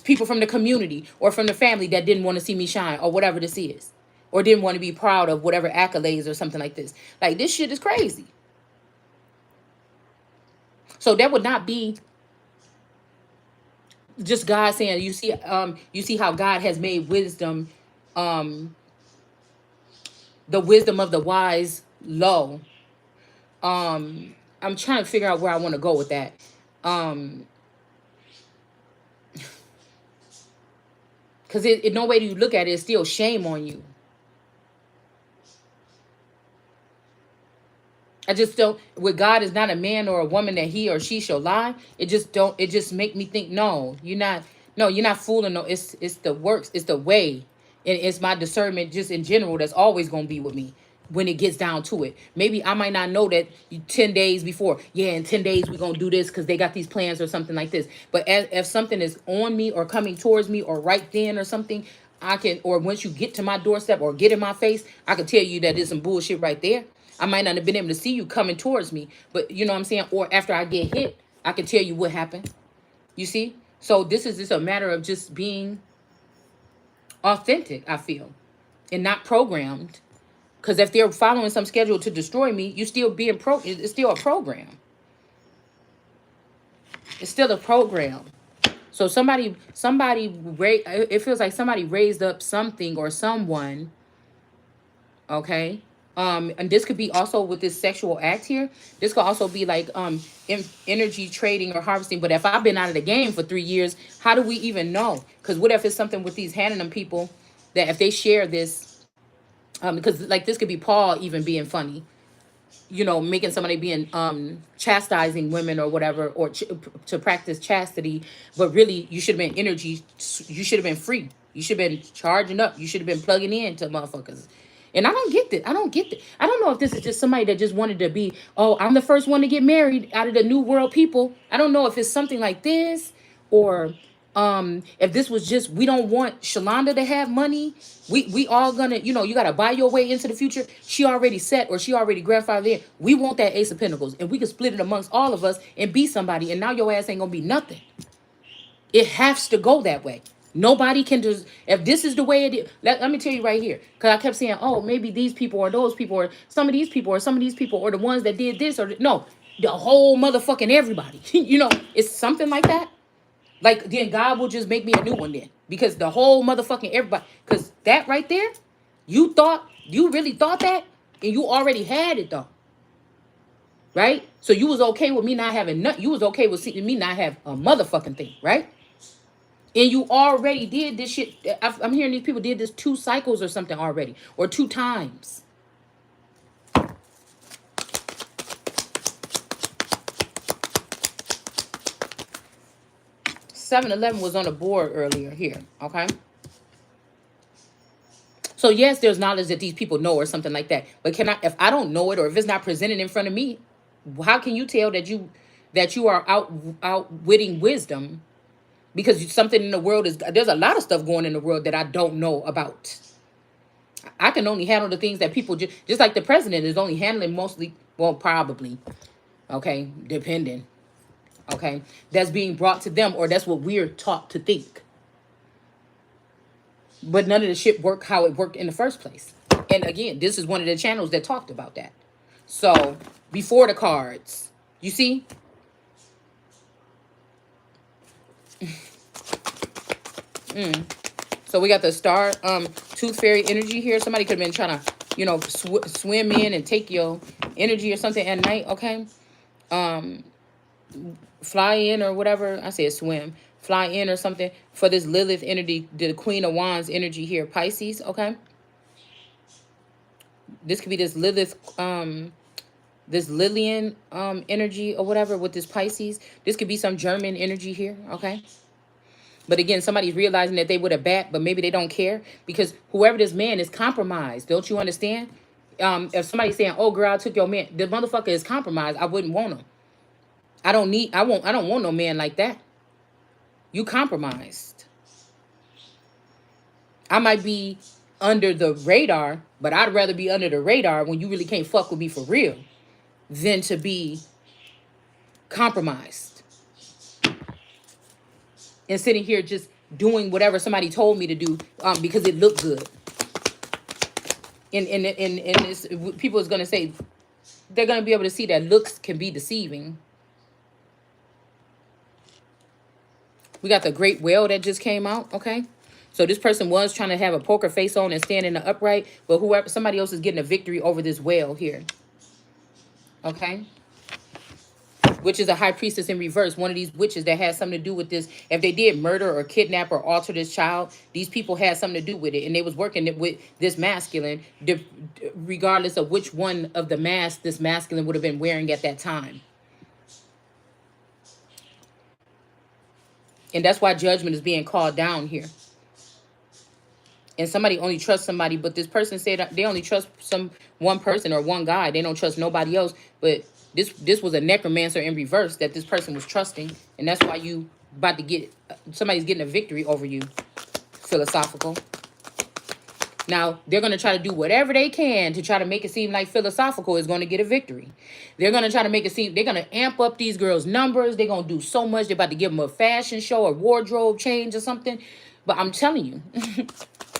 people from the community or from the family that didn't want to see me shine, or whatever this is, or didn't want to be proud of whatever accolades or something like this. Like, this shit is crazy. So that would not be just God saying, you see how God has made wisdom, um the wisdom of the wise low. I'm trying to figure out where I want to go with that. um because it no way you look at it, it's still shame on you. I just don't, with God is not a man or a woman that he or she shall lie. It just make me think, no, you're not fooling. No, it's the works, it's the way. And it's my discernment just in general that's always gonna be with me when it gets down to it. Maybe I might not know that 10 days before, yeah, in 10 days we're gonna do this because they got these plans or something like this. But if something is on me or coming towards me or right then or something, I can, or once you get to my doorstep or get in my face, I can tell you that there's some bullshit right there. I might not have been able to see you coming towards me, but you know what I'm saying? Or after I get hit, I can tell you what happened. You see? So this is just a matter of just being authentic, I feel, and not programmed. Because if they're following some schedule to destroy me, you still being it's still a program. It's still a program. So it feels like somebody raised up something or someone, okay? And this could be also with this sexual act here. This could also be like energy trading or harvesting. But if I've been out of the game for 3 years, how do we even know? Because what if it's something with these Hannah people that if they share this, because like this could be Paul even being funny. making somebody being chastising women or whatever, or to practice chastity. But really, you should have been energy. You should have been free. You should have been charging up. You should have been plugging in to motherfuckers. And I don't get that. I don't get that. I don't know if this is just somebody that just wanted to be, oh, I'm the first one to get married out of the new world people. I don't know if it's something like this, or if this was just, we don't want Shalonda to have money. We all gonna, you gotta buy your way into the future. She already set, or she already grandfathered in. We want that Ace of Pentacles, and we can split it amongst all of us and be somebody. And now your ass ain't gonna be nothing. It has to go that way. Nobody can just, if this is the way it is, let me tell you right here. Because I kept saying, oh, maybe these people or those people or some of these people or some of these people or the ones that did this or no, the whole motherfucking everybody. It's something like that. Like, then God will just make me a new one then. Because the whole motherfucking everybody, because that right there, you really thought that, and you already had it though. Right? So you was okay with me not having nothing. You was okay with seeing me not have a motherfucking thing, right? And you already did this shit. I'm hearing these people did this 2 cycles or something already, or 2 times. 7-Eleven was on the board earlier here, okay? So yes, there's knowledge that these people know or something like that. But if I don't know it, or if it's not presented in front of me, how can you tell that you are outwitting wisdom? Because something in the world there's a lot of stuff going in the world that I don't know about. I can only handle the things that people just like the president is only handling mostly, well, probably, okay, depending, okay, that's being brought to them, or that's what we're taught to think. But none of the shit worked how it worked in the first place. And again, this is one of the channels that talked about that. So before the cards, you see. So we got the star tooth fairy energy here. Somebody could have been trying to swim in and take your energy or something at night, okay? Fly in or whatever. I said swim. Fly in or something for this Lilith energy, the Queen of Wands energy here, Pisces, okay? This could be this Lilith, this Lillian energy or whatever with this Pisces. This could be some German energy here, okay? But again, somebody's realizing that they would have bat, but maybe they don't care because whoever this man is compromised. Don't you understand? If somebody's saying, "Oh, girl, I took your man," the motherfucker is compromised. I wouldn't want him. I don't want no man like that. You compromised. I might be under the radar, but I'd rather be under the radar when you really can't fuck with me for real than to be compromised and sitting here just doing whatever somebody told me to do because it looked good. And it's, people is going to say, they're going to be able to see that looks can be deceiving. We got the great whale that just came out, okay? So this person was trying to have a poker face on and stand in the upright, but somebody else is getting a victory over this whale here, okay? Which is a high priestess in reverse. One of these witches that has something to do with this. If they did murder or kidnap or alter this child, these people had something to do with it. And they was working with this masculine, regardless of which one of the masks this masculine would have been wearing at that time. And that's why judgment is being called down here. And somebody only trusts somebody, but this person said they only trust one person or one guy. They don't trust nobody else. But this was a necromancer in reverse that this person was trusting. And that's why you about to get, somebody's getting a victory over you. Philosophical. Now, they're going to try to do whatever they can to try to make it seem like philosophical is going to get a victory. They're going to try to make it seem, they're going to amp up these girls' numbers. They're going to do so much. They're about to give them a fashion show or wardrobe change or something. But I'm telling you,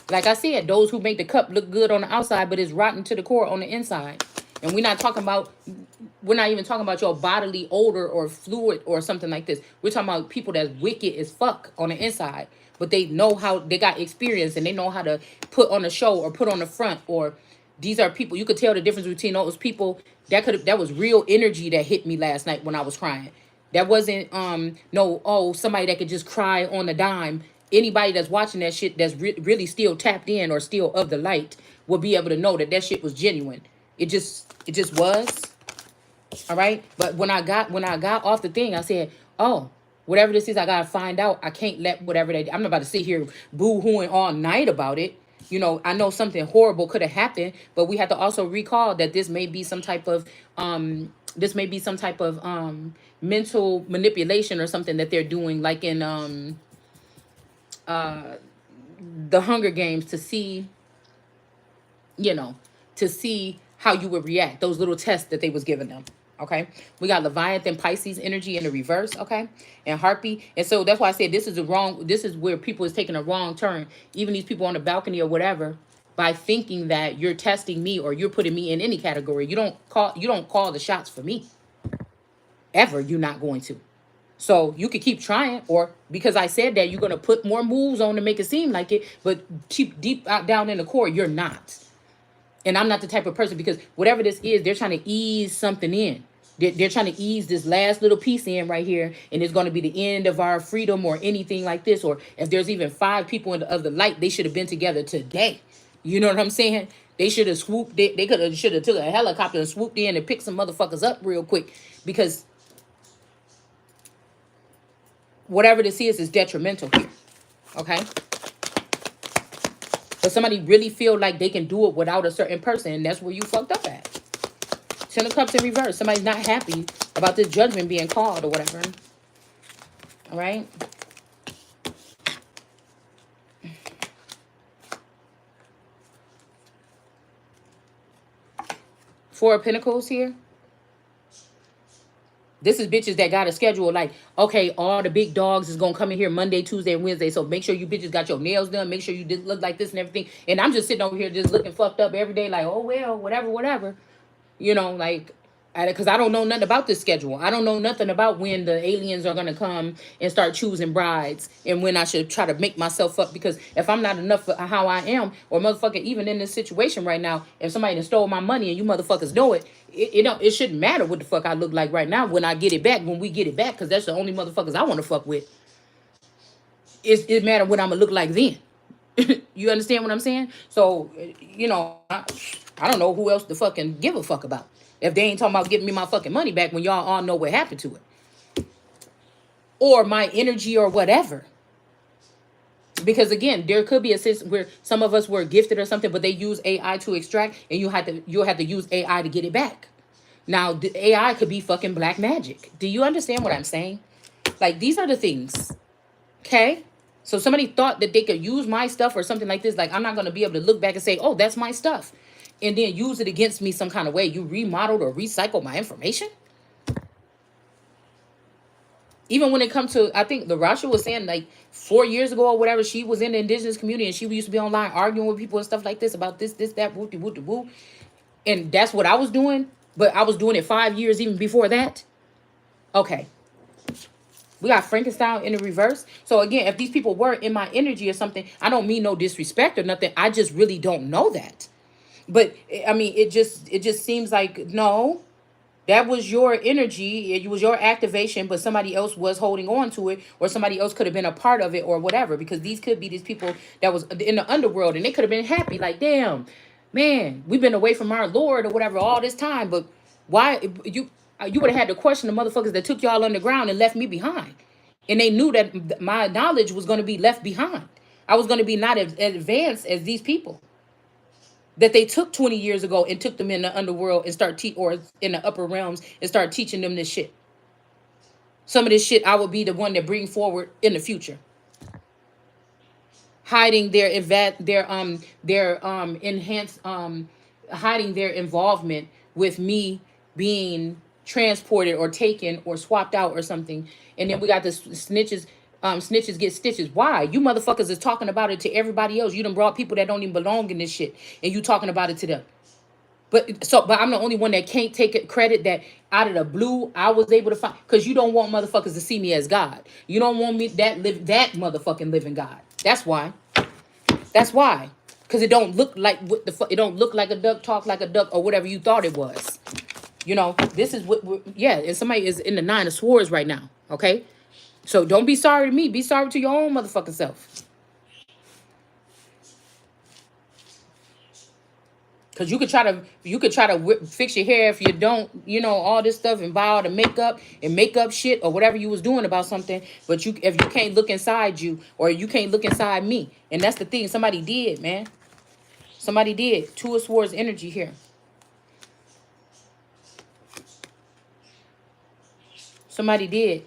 like I said, those who make the cup look good on the outside, but it's rotten to the core on the inside. And we're not even talking about your bodily odor or fluid or something like this. We're talking about people that's wicked as fuck on the inside. But they know how, they got experience and they know how to put on a show or put on the front. Or these are people, you could tell the difference between those people. That was real energy that hit me last night when I was crying. That wasn't somebody that could just cry on a dime. Anybody that's watching that shit that's really still tapped in or still of the light will be able to know that shit was genuine. It just was. All right. But when I got off the thing, I said, oh, whatever this is, I gotta find out. I can't let whatever they. I'm not about to sit here boo-hooing all night about it. I know something horrible could have happened, but we have to also recall that this may be some type of mental manipulation or something that they're doing, like in the Hunger Games, you know, to see how you would react. Those little tests that they was giving them. Okay, we got Leviathan, Pisces energy in the reverse. Okay, and Harpy, and so that's why I said this is the wrong. This is where people is taking a wrong turn. Even these people on the balcony or whatever, by thinking that you're testing me or you're putting me in any category. You don't call the shots for me ever. You're not going to. So you could keep trying, or because I said that, you're gonna put more moves on to make it seem like it, but deep out down in the core, you're not. And I'm not the type of person, because whatever this is, they're trying to ease something in. They're trying to ease this last little piece in right here, and it's going to be the end of our freedom or anything like this. Or if there's even 5 people of the light, they should have been together today. You know what I'm saying? They should have swooped. They could have should have took a helicopter and swooped in and picked some motherfuckers up real quick, because whatever this is detrimental here. Okay. But somebody really feel like they can do it without a certain person, and that's where you fucked up at. 10 of Cups in reverse. Somebody's not happy about this judgment being called or whatever. All right. 4 of Pentacles here. This is bitches that got a schedule, like, okay, all the big dogs is going to come in here Monday, Tuesday, and Wednesday. So make sure you bitches got your nails done. Make sure you did look like this and everything. And I'm just sitting over here just looking fucked up every day, like, oh, well, whatever, whatever. Like, because I don't know nothing about this schedule. I don't know nothing about when the aliens are going to come and start choosing brides, and when I should try to make myself up. Because if I'm not enough for how I am, or motherfucker, even in this situation right now, if somebody done stole my money and you motherfuckers know it, it shouldn't matter what the fuck I look like right now when I get it back, when we get it back, because that's the only motherfuckers I want to fuck with. It matter what I'm going to look like then. You understand what I'm saying? So, I don't know who else to fucking give a fuck about, if they ain't talking about giving me my fucking money back when y'all all know what happened to it, or my energy or whatever. Because again, there could be a system where some of us were gifted or something, but they use AI to extract, and you'll have to use AI to get it back. Now, the AI could be fucking black magic. Do you understand what I'm saying? Like, these are the things. Okay? So somebody thought that they could use my stuff or something like this. Like, I'm not going to be able to look back and say, oh, that's my stuff, and then use it against me some kind of way. You remodeled or recycled my information? Even when it comes to, I think the Rasha was saying, like, 4 years ago or whatever, she was in the indigenous community and she used to be online arguing with people and stuff like this about this, that, whoop de whoop de whoop. And that's what I was doing. But I was doing it 5 years even before that. Okay. We got Frankenstein in the reverse. So again, if these people were in my energy or something, I don't mean no disrespect or nothing. I just really don't know that. But I mean, it just seems like, no, that was your energy. It was your activation, but somebody else was holding on to it, or somebody else could have been a part of it or whatever. Because these could be these people that was in the underworld, and they could have been happy. Like, damn, man, we've been away from our Lord or whatever all this time. But why you would have had to question the motherfuckers that took y'all underground and left me behind. And they knew that my knowledge was going to be left behind. I was going to be not as advanced as these people that they took 20 years ago and took them in the underworld and or in the upper realms and start teaching them this shit. Some of this shit I would be the one that bring forward in the future. Hiding hiding their involvement with me being transported or taken or swapped out or something. And then we got the snitches. Snitches get stitches. Why? You motherfuckers is talking about it to everybody else. You done brought people that don't even belong in this shit, and you talking about it to them. But I'm the only one that can't take credit that out of the blue I was able to find, because you don't want motherfuckers to see me as God. You don't want me that motherfucking living God. That's why. That's why. Because it don't look like what the fuck. It don't look like a duck, talk like a duck, or whatever you thought it was. This is what. And somebody is in the 9 of Swords right now. Okay. So don't be sorry to me. Be sorry to your own motherfucking self. Cause you could try to fix your hair if you don't, all this stuff and buy all the makeup and makeup shit or whatever you was doing about something. But if you can't look inside you or you can't look inside me, and that's the thing. Somebody did, man. Somebody did. Two of Swords energy here. Somebody did.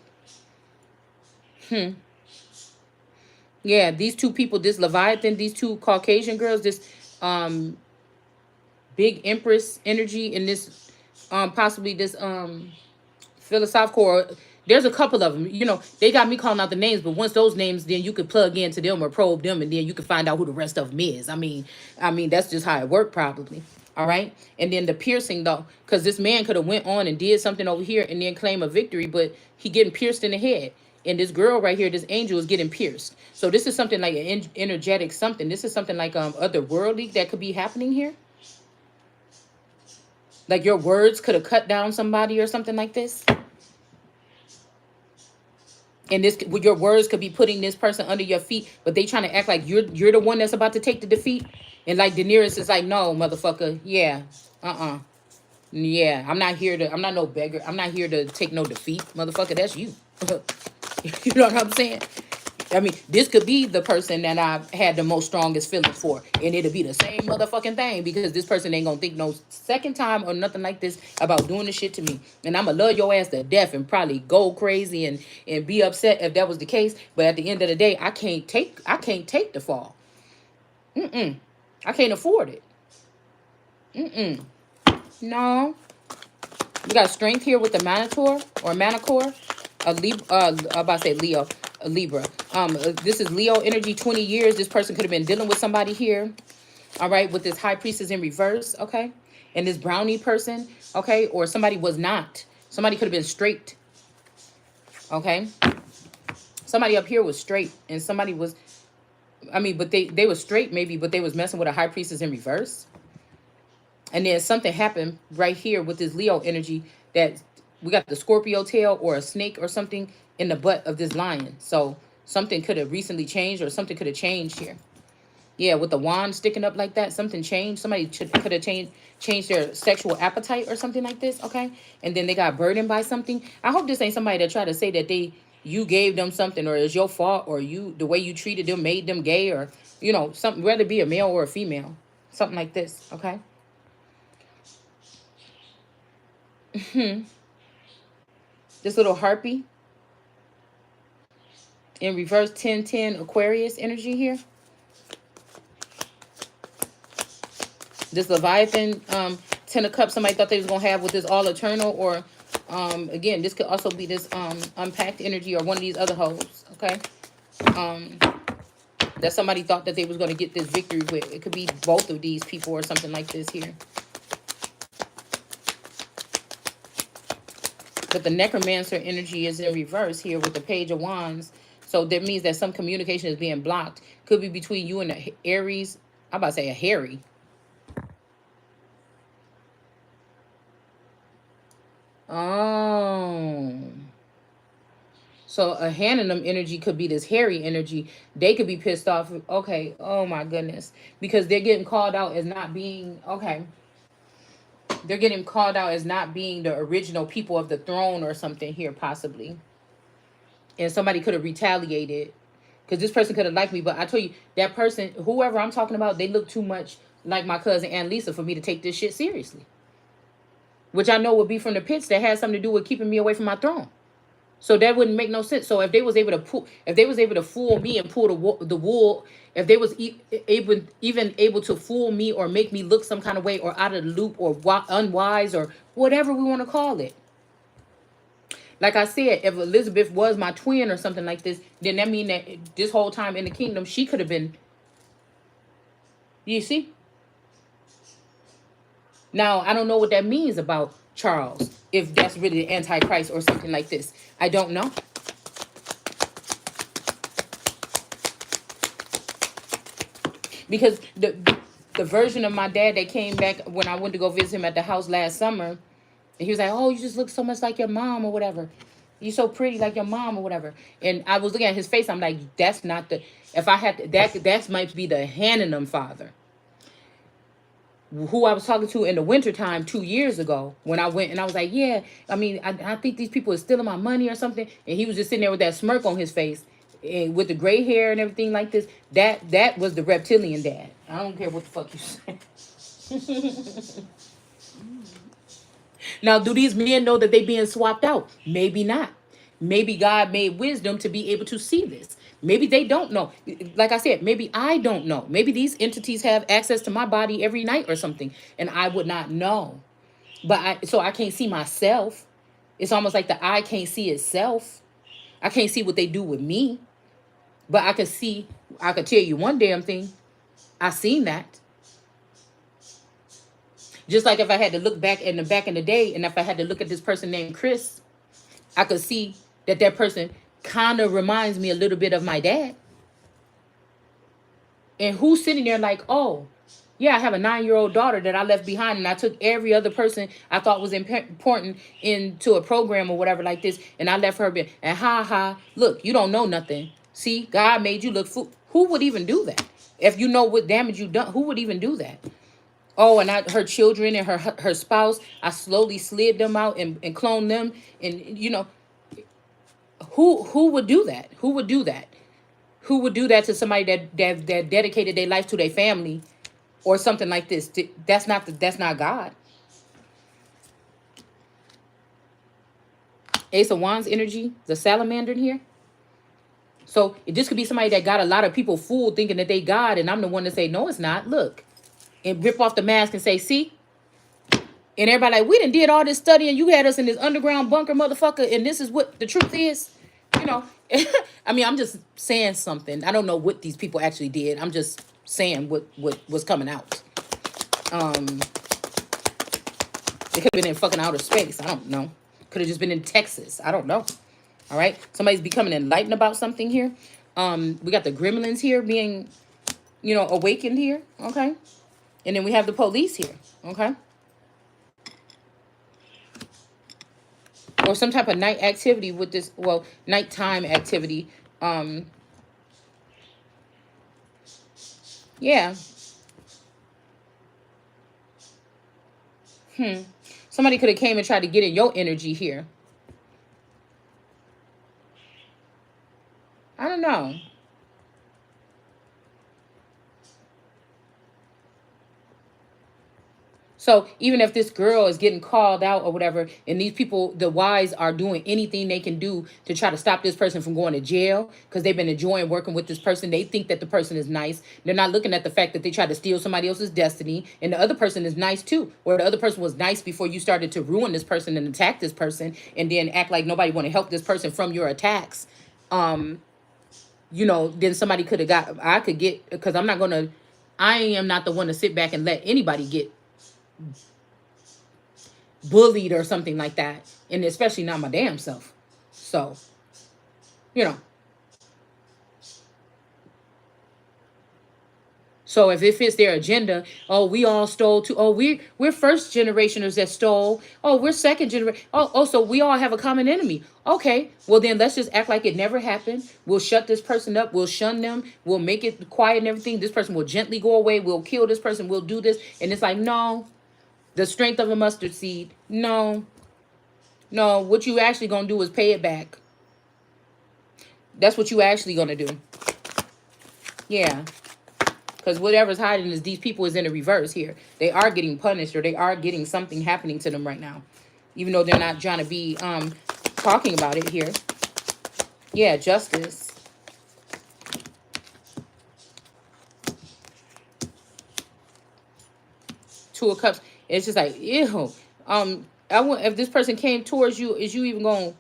Yeah, these two people, this Leviathan, these two Caucasian girls, this um big Empress energy, and this possibly this philosophical, or there's a couple of them, they got me calling out the names, but once those names, then you could plug into them or probe them, and then you can find out who the rest of them is. I mean that's just how it worked, probably. All right. And then the piercing, though, because this man could have went on and did something over here and then claim a victory, but he getting pierced in the head. And this girl right here, this angel, is getting pierced. So this is something like an energetic something. This is something like otherworldly that could be happening here. Like your words could have cut down somebody or something like this. And your words could be putting this person under your feet, but they trying to act like you're the one that's about to take the defeat. And like Daenerys is like, no, motherfucker, yeah, yeah, I'm not no beggar. I'm not here to take no defeat, motherfucker. That's you. You know what I'm saying? I mean, this could be the person that I've had the most strongest feelings for. And it'll be the same motherfucking thing, because this person ain't gonna think no second time or nothing like this about doing the shit to me. And I'ma love your ass to death and probably go crazy and be upset if that was the case. But at the end of the day, I can't take the fall. I can't afford it. No. We got strength here with the Manitor or Manicore. A Libra, I'm about to say Leo, a Libra. This is Leo energy, 20 years. This person could have been dealing with somebody here. All right, with this High Priestess in reverse, okay? And this Brownie person, okay? Or somebody was not. Somebody could have been straight, okay? Somebody up here was straight, and somebody was, but they were straight maybe, but they was messing with a High Priestess in reverse. And then something happened right here with this Leo energy that we got the Scorpio tail or a snake or something in the butt of this lion. So something could have recently changed, or something could have changed here. Yeah, with the wand sticking up like that, something changed. Somebody could have changed their sexual appetite or something like this, okay? And then they got burdened by something. I hope this ain't somebody that tried to say that you gave them something, or it's your fault, or the way you treated them made them gay, or something, whether it be a male or a female, something like this, okay? This little harpy in reverse, 1010 Aquarius energy here. This Leviathan, 10 of Cups, somebody thought they was going to have with this All Eternal, or again, this could also be this Unpacked energy, or one of these other hoes, okay? That somebody thought that they was going to get this victory with. It could be both of these people or something like this here. But the Necromancer energy is in reverse here with the Page of Wands. So that means that some communication is being blocked. Could be between you and the Aries. I'm about to say a Harry. Oh. So a Hannanum energy could be this Harry energy. They could be pissed off. Okay. Oh my goodness. Because they're getting called out as not being, okay. They're getting called out as not being the original people of the throne or something here, possibly. And somebody could have retaliated. Because this person could have liked me. But I tell you, that person, whoever I'm talking about, they look too much like my cousin Annalisa for me to take this shit seriously. Which I know would be from the pits that had something to do with keeping me away from my throne. So that wouldn't make no sense. So if they was able to fool me and pull the wool, if they was even able to fool me or make me look some kind of way or out of the loop or unwise or whatever we want to call it. Like I said, if Elizabeth was my twin or something like this, then that mean that this whole time in the kingdom, she could have been. You see? Now, I don't know what that means about Charles, if that's really the Antichrist or something like this. I don't know. Because the version of my dad that came back when I went to go visit him at the house last summer, and he was like, oh, you just look so much like your mom or whatever. You're so pretty like your mom or whatever. And I was looking at his face. I'm like, that's not the, if I had to, that might be the Hannanum father. who I was talking to in the wintertime 2 years ago when I went and I was like, yeah, I mean, I think these people are stealing my money or something. And he was just sitting there with that smirk on his face and with the gray hair and everything like this. That was the reptilian dad. I don't care what the fuck you say. Now, do these men know that they being swapped out? Maybe not. Maybe God made wisdom to be able to see this. Maybe they don't know. Like I said, maybe I don't know. Maybe these entities have access to my body every night or something, and I would not know. So I can't see myself. It's almost like the eye can't see itself. I can't see what they do with me, but I can see. I could tell you one damn thing. I seen that. Just like if I had to look back in the day, and if I had to look at this person named Chris, I could see that person kind of reminds me a little bit of my dad. And who's sitting there like, oh, yeah, I have a 9-year-old daughter that I left behind, and I took every other person I thought was important into a program or whatever like this, and I left her behind. And look, you don't know nothing. See, God made you look fool. Who would even do that? If you know what damage you done, who would even do that? Oh, and her children and her spouse, I slowly slid them out and cloned them. And, who would do that? Who would do that? Who would do that to somebody that dedicated their life to their family or something like this? That's not God. Ace of Wands energy, the salamander in here. So this could be somebody that got a lot of people fooled thinking that they God, and I'm the one to say, no, it's not. Look. And rip off the mask and say, see? And everybody like, we done did all this studying. You had us in this underground bunker, motherfucker, and this is what the truth is. I mean, I'm just saying something. I don't know what these people actually did. I'm just saying what was coming out. It could have been in fucking outer space. I don't know. Could have just been in Texas. I don't know. All right? Somebody's becoming enlightened about something here. We got the gremlins here being, awakened here. Okay? And then we have the police here, okay? Or some type of night activity with this, nighttime activity. Yeah. Somebody could have came and tried to get in your energy here. I don't know. So even if this girl is getting called out or whatever, and these people, the wise, are doing anything they can do to try to stop this person from going to jail because they've been enjoying working with this person. They think that the person is nice. They're not looking at the fact that they tried to steal somebody else's destiny, and the other person is nice too. Or the other person was nice before you started to ruin this person and attack this person, and then act like nobody want to help this person from your attacks. Then somebody could have because I am not the one to sit back and let anybody get bullied or something like that, and especially not my damn self. So, so if it fits their agenda, oh, we all stole too. Oh, we're first generationers that stole. Oh, we're second generation. So we all have a common enemy. Okay, well then let's just act like it never happened. We'll shut this person up. We'll shun them. We'll make it quiet and everything. This person will gently go away. We'll kill this person. We'll do this, and it's like, no. The strength of a mustard seed. No. What you actually gonna do is pay it back. That's what you actually gonna do. Yeah. Because whatever's hiding is these people is in the reverse here. They are getting punished, or they are getting something happening to them right now. Even though they're not trying to be talking about it here. Yeah, justice. Two of Cups. It's just like, ew. If this person came towards you, is you even gonna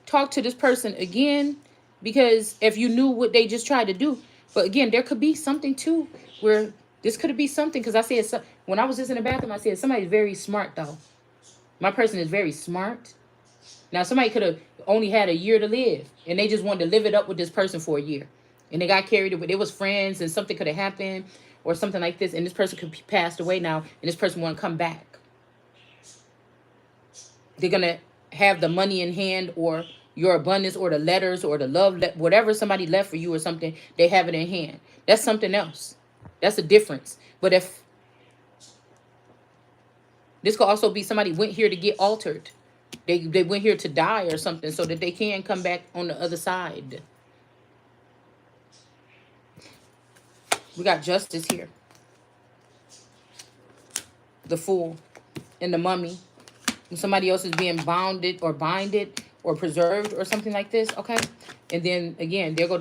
talk to this person again? Because if you knew what they just tried to do, but again, there could be something too where this could be something. Because I said when I was just in the bathroom, I said somebody's very smart though. My person is very smart. Now somebody could have only had a year to live, and they just wanted to live it up with this person for a year, and they got carried away. They was friends, and something could have happened. Or something like this, and this person could be passed away now, and this person want to come back. They're going to have the money in hand, or your abundance, or the letters, or the love, whatever somebody left for you or something, they have it in hand. That's something else. That's a difference. But if This could also be somebody went here to get altered. They went here to die or something so that they can come back on the other side. We got justice here. The Fool and the Mummy. And somebody else is being bounded or binded or preserved or something like this, okay? And then, again, there go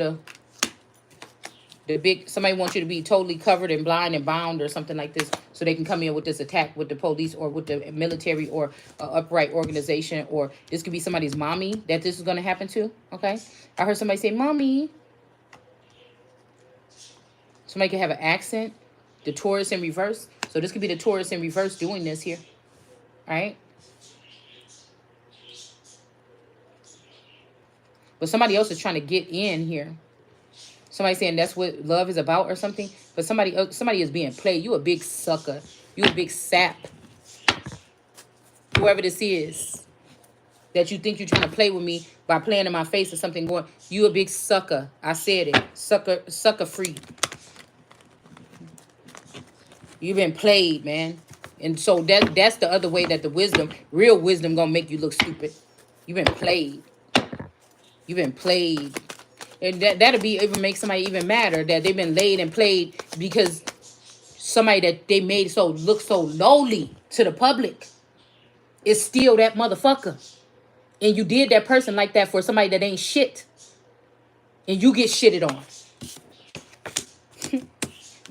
the big, somebody wants you to be totally covered and blind and bound or something like this so they can come in with this attack with the police or with the military or upright organization, or this could be somebody's mommy that this is going to happen to, okay? I heard somebody say, mommy. Somebody could have an accent. The Taurus in reverse. So this could be the Taurus in reverse doing this here, right? But somebody else is trying to get in here. Somebody saying that's what love is about or something. But somebody is being played. You a big sucker. You a big sap. Whoever this is that you think you're trying to play with me by playing in my face or something going, you a big sucker. I said it. Sucker free. You've been played, man. And so that's the other way that the wisdom, real wisdom, gonna make you look stupid. You've been played. You've been played. And that'll be even make somebody even madder that they've been laid and played because somebody that they made so look so lowly to the public is still that motherfucker. And you did that person like that for somebody that ain't shit. And you get shitted on.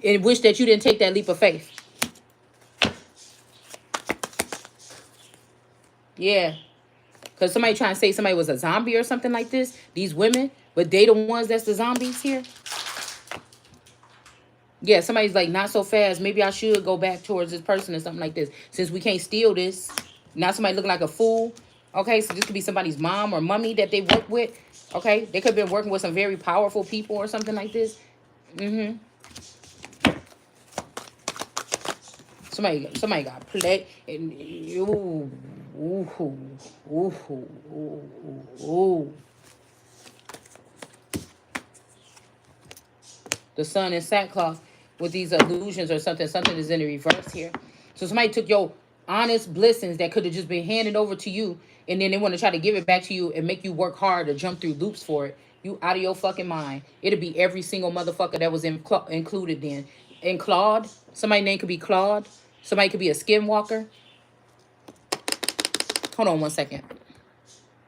And wish that you didn't take that leap of faith. Yeah. Because somebody trying to say somebody was a zombie or something like this. These women. But they the ones that's the zombies here. Yeah, somebody's like, not so fast. Maybe I should go back towards this person or something like this. Since we can't steal this. Now somebody looking like a fool. Okay, so this could be somebody's mom or mummy that they work with. Okay, they could have been working with some very powerful people or something like this. Mm-hmm. Somebody got played. And ooh. The sun in sackcloth with these illusions or something. Something is in the reverse here. So somebody took your honest blessings that could have just been handed over to you, and then they want to try to give it back to you and make you work hard or jump through loops for it. You out of your fucking mind. It'll be every single motherfucker that was included then. And Claude, somebody's name could be Claude. Somebody could be a skinwalker. Hold on one second.